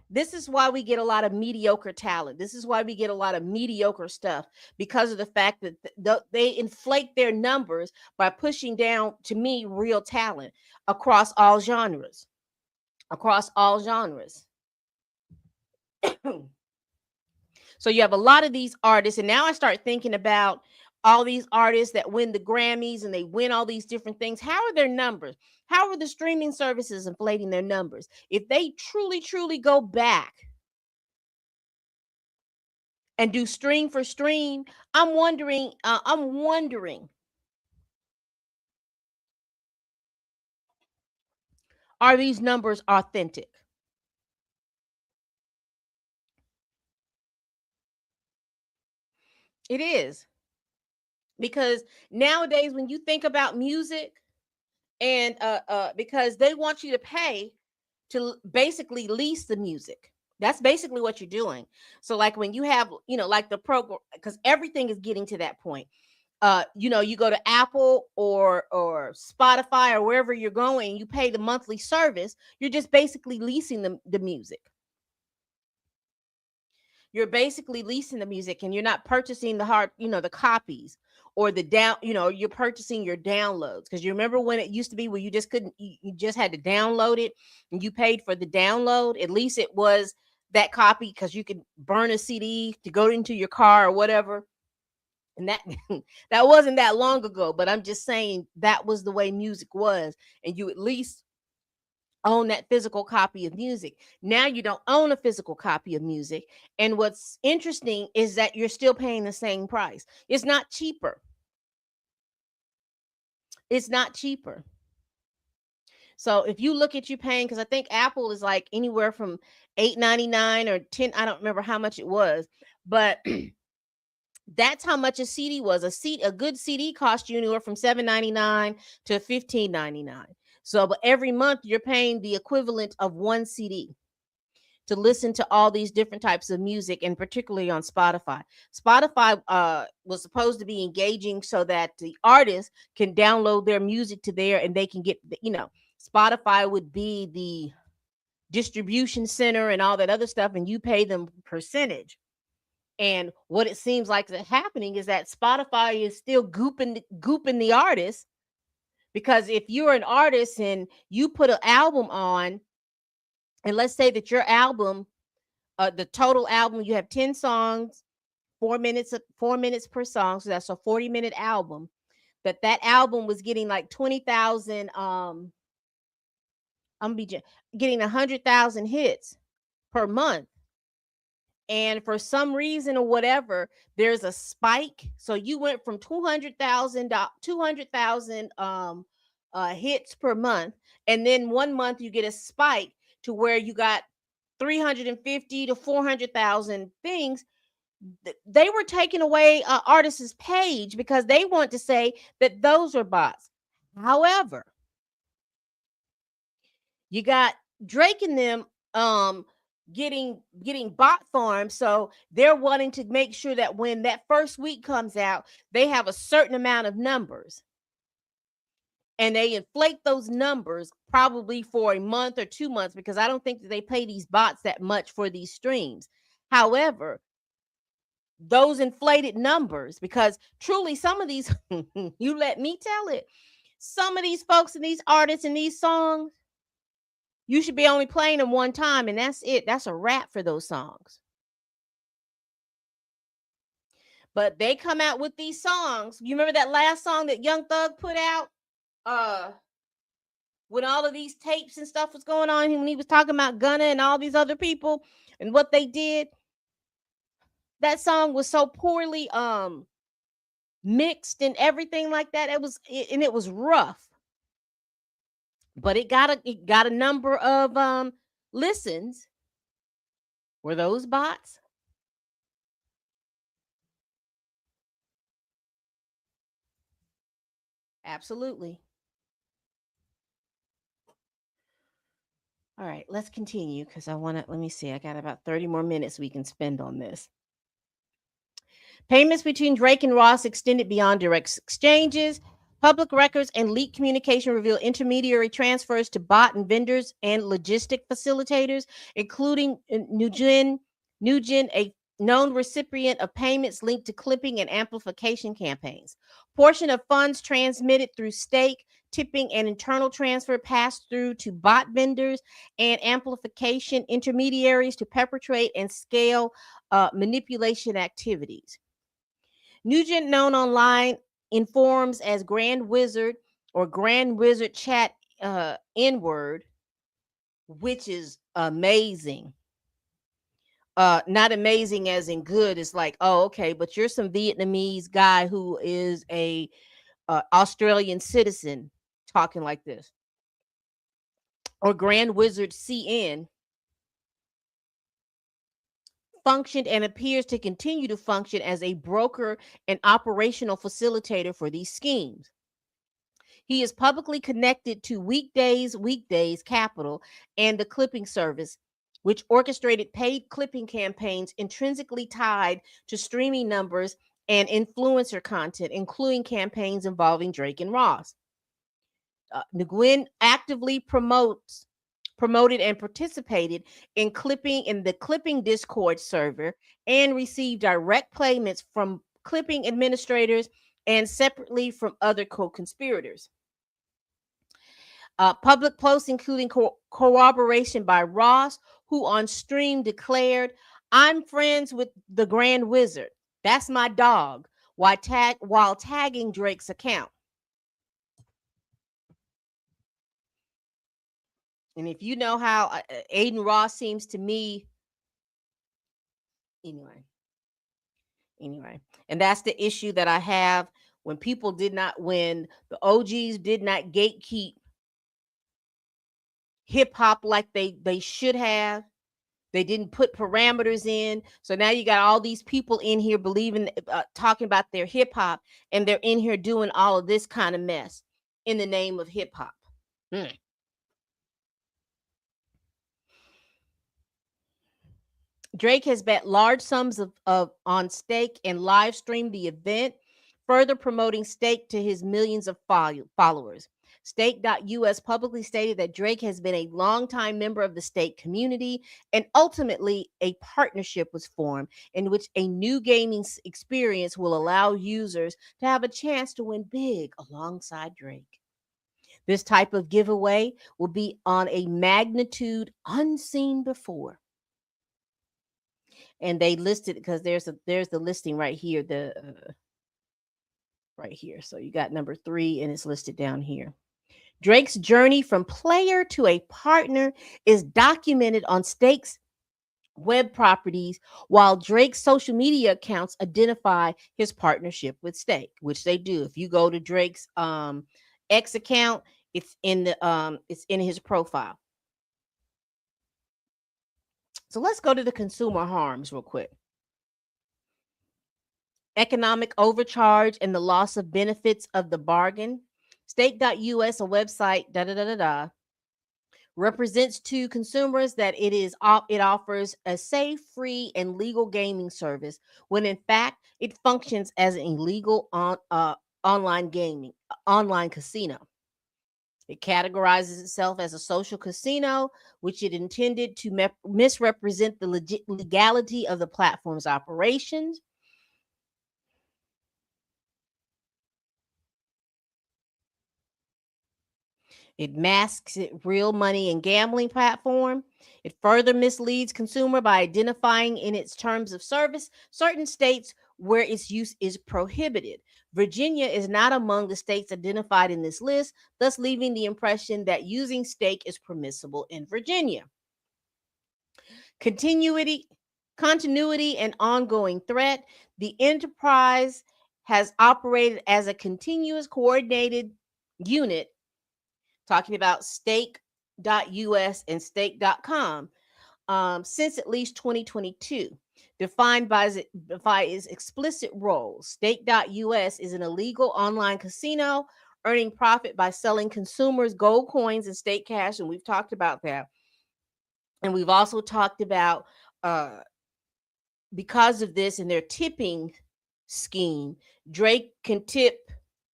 this is why we get a lot of mediocre talent. This is why we get a lot of mediocre stuff, because of the fact that they inflate their numbers by pushing down, to me, real talent across all genres. Across all genres. So you have a lot of these artists, and now I start thinking about all these artists that win the Grammys and they win all these different things. How are their numbers? How are the streaming services inflating their numbers? If they truly, truly go back and do stream for stream, I'm wondering. Are these numbers authentic? It is, because nowadays when you think about music, and because they want you to pay to basically lease the music. That's basically what you're doing. So like when you have, like the program, because everything is getting to that point. You go to Apple or Spotify or wherever you're going, you pay the monthly service, you're just basically leasing the music. You're basically leasing the music, and you're not purchasing the hard, the copies or the down, you're purchasing your downloads. Because you remember when it used to be where you just couldn't, you just had to download it and you paid for the download. At least it was that copy, because you could burn a CD to go into your car or whatever. And that that wasn't that long ago, but I'm just saying that was the way music was. And you at least own that physical copy of music. Now you don't own a physical copy of music. And what's interesting is that you're still paying the same price. It's not cheaper. It's not cheaper. So if you look at you paying, because I think Apple is like anywhere from $8.99 or 10, I don't remember how much it was, but that's how much a CD was. A good CD cost you anywhere from $7.99 to $15.99. So but every month you're paying the equivalent of one CD to listen to all these different types of music, and particularly on Spotify. Spotify was supposed to be engaging so that the artists can download their music to there, and they can get, Spotify would be the distribution center and all that other stuff, and you pay them percentage. And what it seems like is happening is that Spotify is still gooping the artist, because if you're an artist and you put an album on, and let's say that your album, the total album, you have 10 songs, 4 minutes per song, so that's a 40-minute album. that album was getting like 20,000 I'm be getting 100,000 hits per month. And for some reason or whatever, there's a spike. So you went from 200,000 hits per month, and then one month you get a spike to where you got 350 to 400,000 things. They were taking away artists' page because they want to say that those are bots. However, you got Drake and them getting bot farms, so they're wanting to make sure that when that first week comes out, they have a certain amount of numbers. And they inflate those numbers probably for a month or 2 months, because I don't think that they pay these bots that much for these streams. However, those inflated numbers, because truly some of these you let me tell it, some of these folks and these artists and these songs, you should be only playing them one time, and that's it. That's a wrap for those songs. But they come out with these songs. You remember that last song that Young Thug put out? When all of these tapes and stuff was going on, when he was talking about Gunna and all these other people and what they did. That song was so poorly mixed and everything like that. It was rough. But it got a number of listens. Were those bots? Absolutely. All right, let's continue because let me see. I got about 30 more minutes we can spend on this. Payments between Drake and Ross extended beyond direct exchanges. Public records and leaked communication reveal intermediary transfers to bot and vendors and logistic facilitators, including Nugent, a known recipient of payments linked to clipping and amplification campaigns. Portion of funds transmitted through stake, tipping, and internal transfer passed through to bot vendors and amplification intermediaries to perpetrate and scale manipulation activities. Nugent, known online in forums as Grand Wizard or Grand Wizard Chat N word, which is amazing. Not amazing as in good. It's like, oh, okay, but you're some Vietnamese guy who is a Australian citizen talking like this. Or Grand Wizard CN functioned and appears to continue to function as a broker and operational facilitator for these schemes. He is publicly connected to Weekdays Capital, and the clipping service, which orchestrated paid clipping campaigns intrinsically tied to streaming numbers and influencer content, including campaigns involving Drake and Ross. Nguyen actively promoted and participated in the clipping Discord server and received direct payments from clipping administrators and separately from other co-conspirators. Public posts including corroboration by Ross, who on stream declared, "I'm friends with the Grand Wizard. That's my dog," while tagging Drake's account. And if you know how Adin Ross seems to me, anyway, and that's the issue that I have when when the OGs did not gatekeep hip hop like they should have. They didn't put parameters in. So now you got all these people in here believing, talking about their hip hop, and they're in here doing all of this kind of mess in the name of hip hop. Drake has bet large sums of on stake and live streamed the event, further promoting stake to his millions of followers. Stake.us publicly stated that Drake has been a longtime member of the stake community, and ultimately a partnership was formed in which a new gaming experience will allow users to have a chance to win big alongside Drake. This type of giveaway will be on a magnitude unseen before. And they listed, because there's the listing right here. right here. So you got number 3, and it's listed down here. Drake's journey from player to a partner is documented on Stake's web properties, while Drake's social media accounts identify his partnership with Stake, which they do. If you go to Drake's X account, it's in his profile. So let's go to the consumer harms real quick. Economic overcharge and the loss of benefits of the bargain. Stake.us, a website, da da da da da, represents to consumers that it offers a safe, free, and legal gaming service when in fact it functions as an illegal online casino. It categorizes itself as a social casino, which it intended to misrepresent the legality of the platform's operations. It masks it real money and gambling platform. It further misleads consumer by identifying in its terms of service certain states where its use is prohibited. Virginia is not among the states identified in this list, thus leaving the impression that using stake is permissible in Virginia. Continuity, continuity and ongoing threat. The enterprise has operated as a continuous coordinated unit, talking about stake.us and stake.com, since at least 2022, defined by its explicit roles. Stake.us is an illegal online casino earning profit by selling consumers gold coins and stake cash, and we've talked about that. And we've also talked about uh, because of this and their tipping scheme, Drake can tip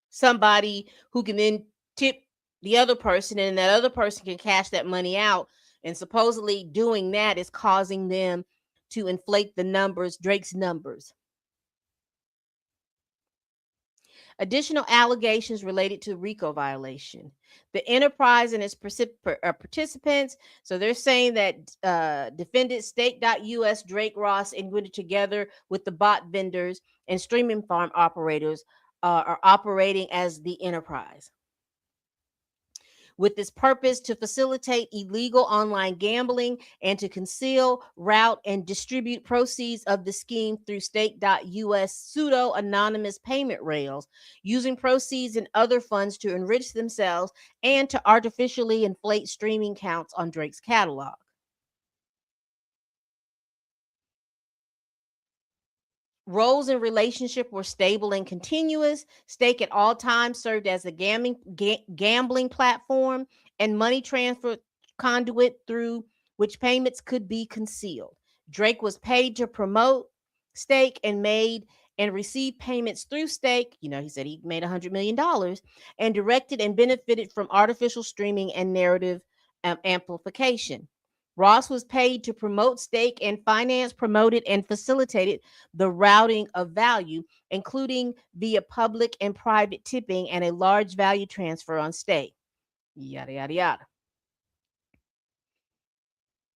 somebody who can then tip the other person, and that other person can cash that money out. And supposedly doing that is causing them to inflate the numbers, Drake's numbers. Additional allegations related to RICO violation. The enterprise and its participants. So they're saying that defendant Stake.us, Drake Ross, and went together with the bot vendors and streaming farm operators are operating as the enterprise, with this purpose to facilitate illegal online gambling and to conceal, route, and distribute proceeds of the scheme through Stake.us pseudo anonymous payment rails, using proceeds and other funds to enrich themselves and to artificially inflate streaming counts on Drake's catalog. Roles in relationship were stable and continuous. Stake at all times served as a gambling platform and money transfer conduit through which payments could be concealed. Drake was paid to promote Stake and made and received payments through Stake. You know, he said he made $100 million and directed and benefited from artificial streaming and narrative amplification. Ross was paid to promote Stake and finance, promoted, and facilitated the routing of value, including via public and private tipping and a large value transfer on Stake. Yada, yada, yada.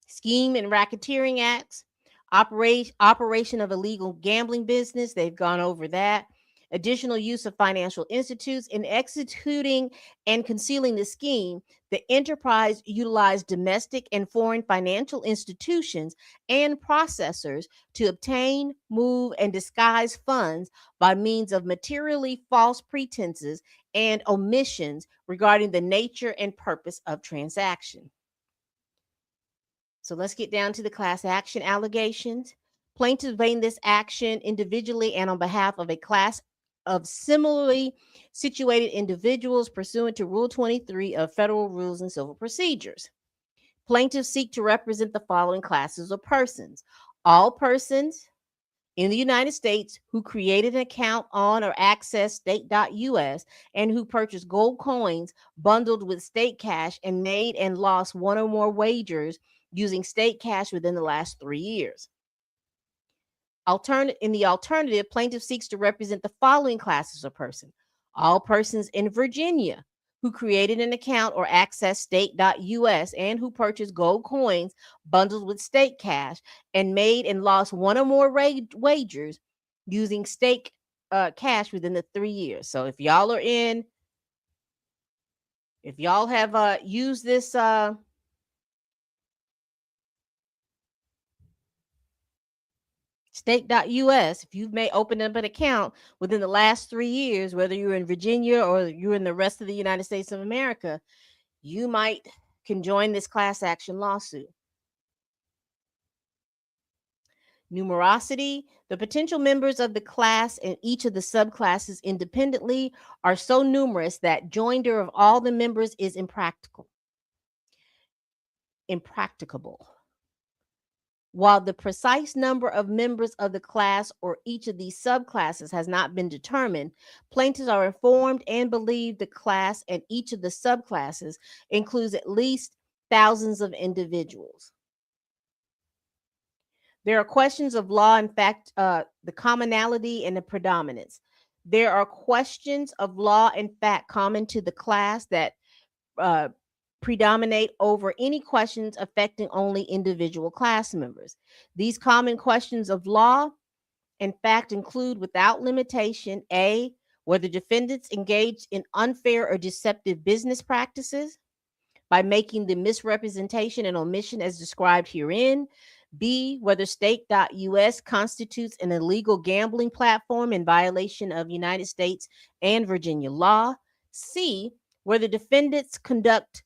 Scheme and racketeering acts, operation of illegal gambling business. They've gone over that. Additional use of financial institutes in executing and concealing the scheme. The enterprise utilized domestic and foreign financial institutions and processors to obtain, move, and disguise funds by means of materially false pretenses and omissions regarding the nature and purpose of transaction. So let's get down to the class action allegations. Plaintiffs bring this action individually and on behalf of a class of similarly situated individuals pursuant to Rule 23 of Federal Rules and Civil Procedures. Plaintiffs seek to represent the following classes of persons: all persons in the United States who created an account on or accessed stake.us and who purchased gold coins bundled with stake cash and made and lost one or more wagers using stake cash within the last 3 years. In the alternative, plaintiff seeks to represent the following classes of person: all persons in Virginia who created an account or accessed stake.us and who purchased gold coins bundled with stake cash and made and lost one or more wagers using stake cash within the 3 years. So if y'all have used this stake.us, if you've made opened up an account within the last 3 years, whether you're in Virginia or you're in the rest of the United States of America, you might can join this class action lawsuit. Numerosity: the potential members of the class and each of the subclasses independently are so numerous that joinder of all the members is impracticable. While the precise number of members of the class or each of these subclasses has not been determined, plaintiffs are informed and believe the class and each of the subclasses includes at least thousands of individuals. There are questions of law, in fact, the commonality and the predominance. There are questions of law and fact common to the class that uh, predominate over any questions affecting only individual class members. These common questions of law and fact include, without limitation, A, whether defendants engaged in unfair or deceptive business practices by making the misrepresentation and omission as described herein. B, whether stake.us constitutes an illegal gambling platform in violation of United States and Virginia law. C, whether defendants' conduct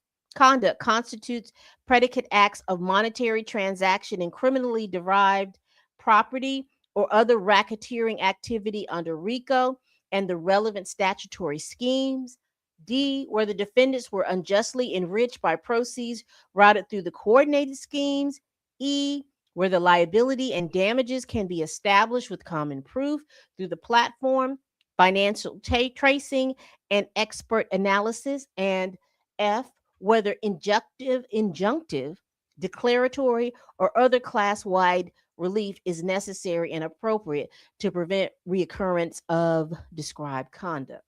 constitutes predicate acts of monetary transaction and criminally derived property or other racketeering activity under RICO and the relevant statutory schemes. D, where the defendants were unjustly enriched by proceeds routed through the coordinated schemes. E, where the liability and damages can be established with common proof through the platform, financial tracing, and expert analysis. And F, whether injunctive, declaratory, or other class wide relief is necessary and appropriate to prevent reoccurrence of described conduct.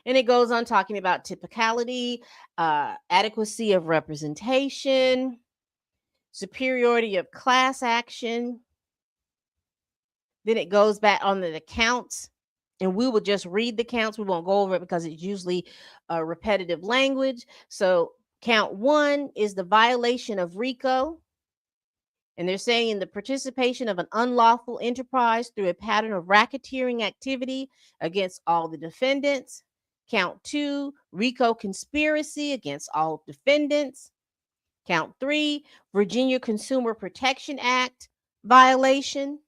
And it goes on talking about typicality, adequacy of representation, superiority of class action. Then it goes back on the counts, and we will just read the counts. We won't go over it because it's usually repetitive language. So, count one is the violation of RICO. And they're saying the participation of an unlawful enterprise through a pattern of racketeering activity against all the defendants. Count two, RICO conspiracy against all defendants. Count three, Virginia Consumer Protection Act violation.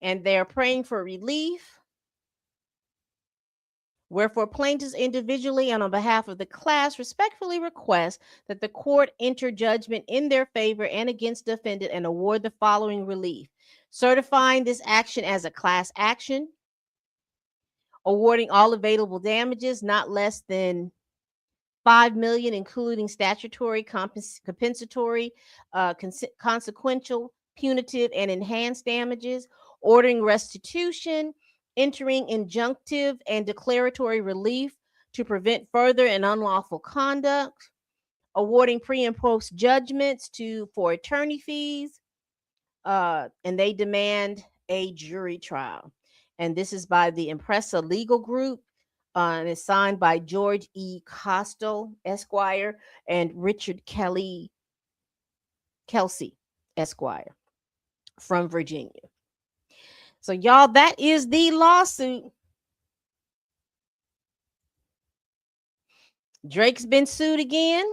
And they're praying for relief. Wherefore, plaintiffs individually and on behalf of the class respectfully request that the court enter judgment in their favor and against the defendant and award the following relief: certifying this action as a class action, awarding all available damages not less than $5 million, including statutory, compensatory, consequential, punitive, and enhanced damages, ordering restitution, entering injunctive and declaratory relief to prevent further and unlawful conduct, awarding pre and post judgments for attorney fees, and they demand a jury trial. And this is by the Impressa Legal Group. And it's signed by George E. Costello, Esquire, and Richard Kelsey, Esquire, from Virginia. So, y'all, that is the lawsuit. Drake's been sued again.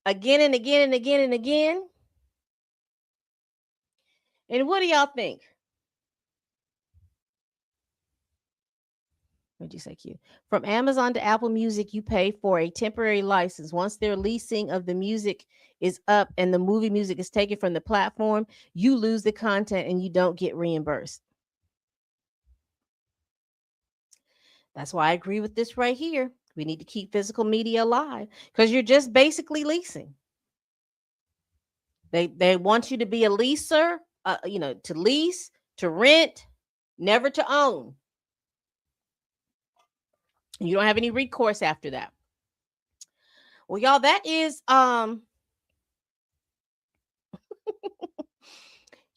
Again and again and again and again. And what do y'all think? What'd you say, Q? From Amazon to Apple Music, you pay for a temporary license. Once their leasing of the music is up and the movie music is taken from the platform, you lose the content and you don't get reimbursed. That's why I agree with this right here. We need to keep physical media alive because you're just basically leasing. They want you to be a leaser, to lease, to rent, never to own. You don't have any recourse after that. Well, y'all, that is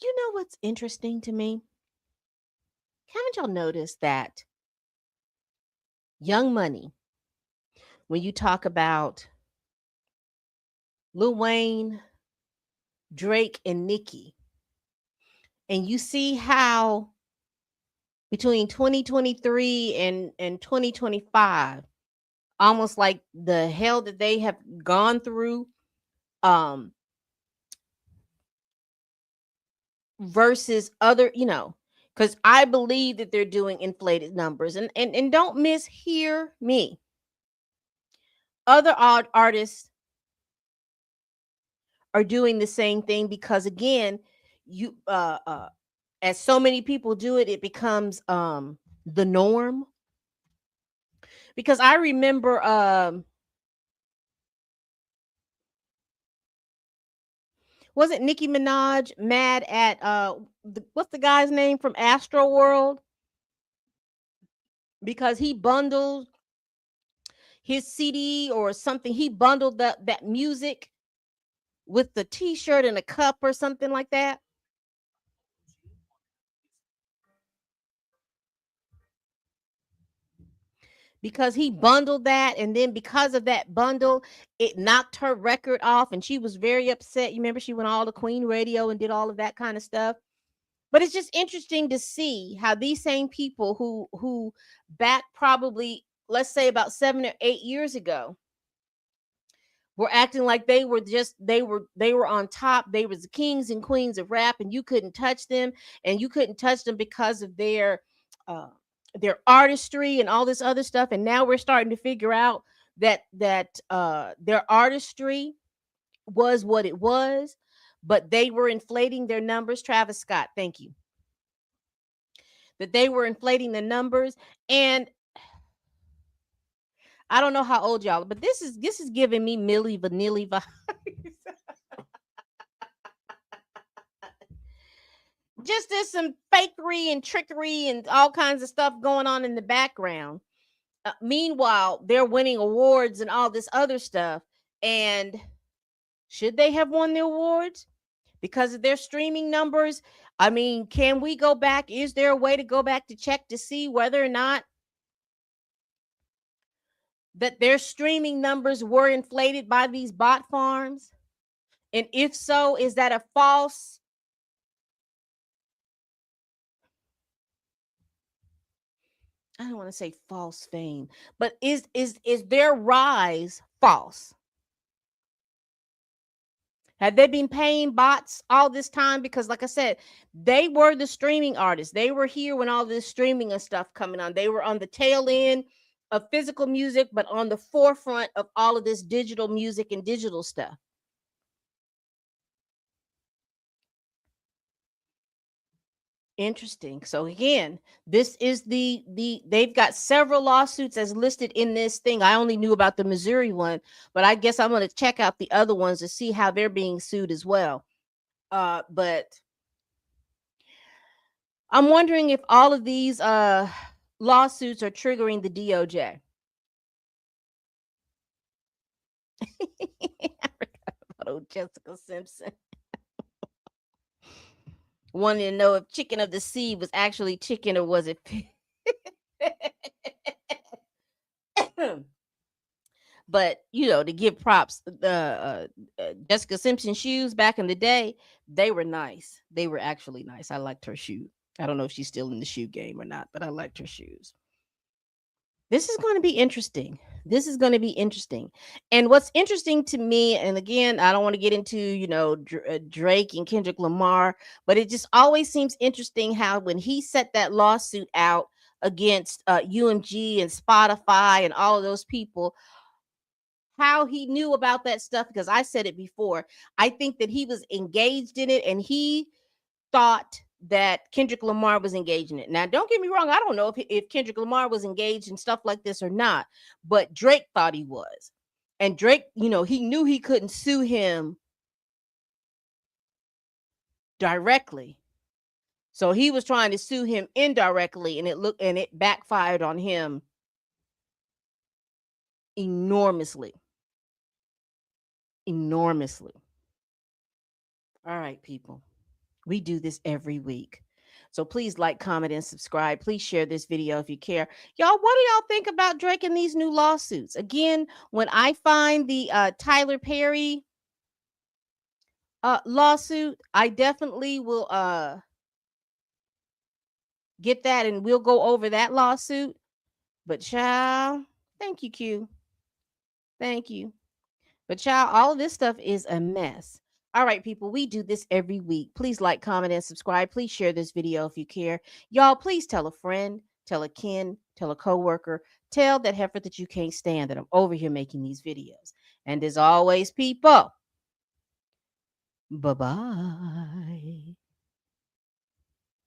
You know what's interesting to me? Haven't y'all noticed that Young Money, when you talk about Lil Wayne, Drake, and Nicki, and you see how between 2023 and 2025, almost like the hell that they have gone through, um versus other, because I believe that they're doing inflated numbers, and don't mishear me. Other odd artists are doing the same thing because, again, you as so many people do it, it becomes the norm. Because I remember, wasn't Nicki Minaj mad at what's the guy's name from Astro World, because he bundled his CD or something? He bundled that music with the T-shirt and a cup or something like that, because he bundled that, and then because of that bundle, it knocked her record off, and she was very upset. You remember she went all to Queen Radio and did all of that kind of stuff. But it's just interesting to see how these same people who back probably, let's say, about 7 or 8 years ago, were acting like they were on top. They was the kings and queens of rap, and you couldn't touch them, and you couldn't touch them because of uh their artistry and all this other stuff. And now we're starting to figure out that their artistry was what it was, but they were inflating their numbers. Travis Scott, thank you. That they were inflating the numbers. And I don't know how old y'all, but this is giving me Millie Vanilli vibes. Just there's some fakery and trickery and all kinds of stuff going on in the background. Meanwhile, they're winning awards and all this other stuff. And should they have won the awards because of their streaming numbers? I mean, can we go back? Is there a way to go back to check to see whether or not that their streaming numbers were inflated by these bot farms? And if so, is that a false, I don't want to say false fame, but is their rise false? Have they been paying bots all this time? Because, like I said, they were the streaming artists. They were here when all this streaming and stuff coming on. They were on the tail end of physical music, but on the forefront of all of this digital music and digital stuff. Interesting. So again, this is the they've got several lawsuits as listed in this thing. I only knew about the Missouri one, but I guess I'm going to check out the other ones to see how they're being sued as well. But I'm wondering if all of these lawsuits are triggering the DOJ. I forgot about old Jessica Simpson. Wanting to know if chicken of the sea was actually chicken or was it pig. But to give props, the Jessica Simpson shoes back in the day, they were nice. They were actually nice. I liked her shoe. I don't know if she's still in the shoe game or not, but I liked her shoes. This is going to be interesting. This is going to be interesting. And what's interesting to me, and again, I don't want to get into, Drake and Kendrick Lamar, but it just always seems interesting how when he set that lawsuit out against UMG and Spotify and all of those people, how he knew about that stuff. Because I said it before, I think that he was engaged in it, and he thought that Kendrick Lamar was engaged in it. Now, don't get me wrong, I don't know if Kendrick Lamar was engaged in stuff like this or not, but Drake thought he was. And Drake, he knew he couldn't sue him directly. So he was trying to sue him indirectly, and it backfired on him enormously. Enormously. All right, people. We do this every week. So please like, comment, and subscribe. Please share this video if you care. Y'all, what do y'all think about Drake and these new lawsuits? Again, when I find the Tyler Perry lawsuit, I definitely will get that and we'll go over that lawsuit. But child, thank you, Q. Thank you. But child, all of this stuff is a mess. All right, people, we do this every week. Please like, comment, and subscribe. Please share this video if you care. Y'all, please tell a friend, tell a kin, tell a coworker, tell that heifer that you can't stand that I'm over here making these videos. And as always, people, bye-bye.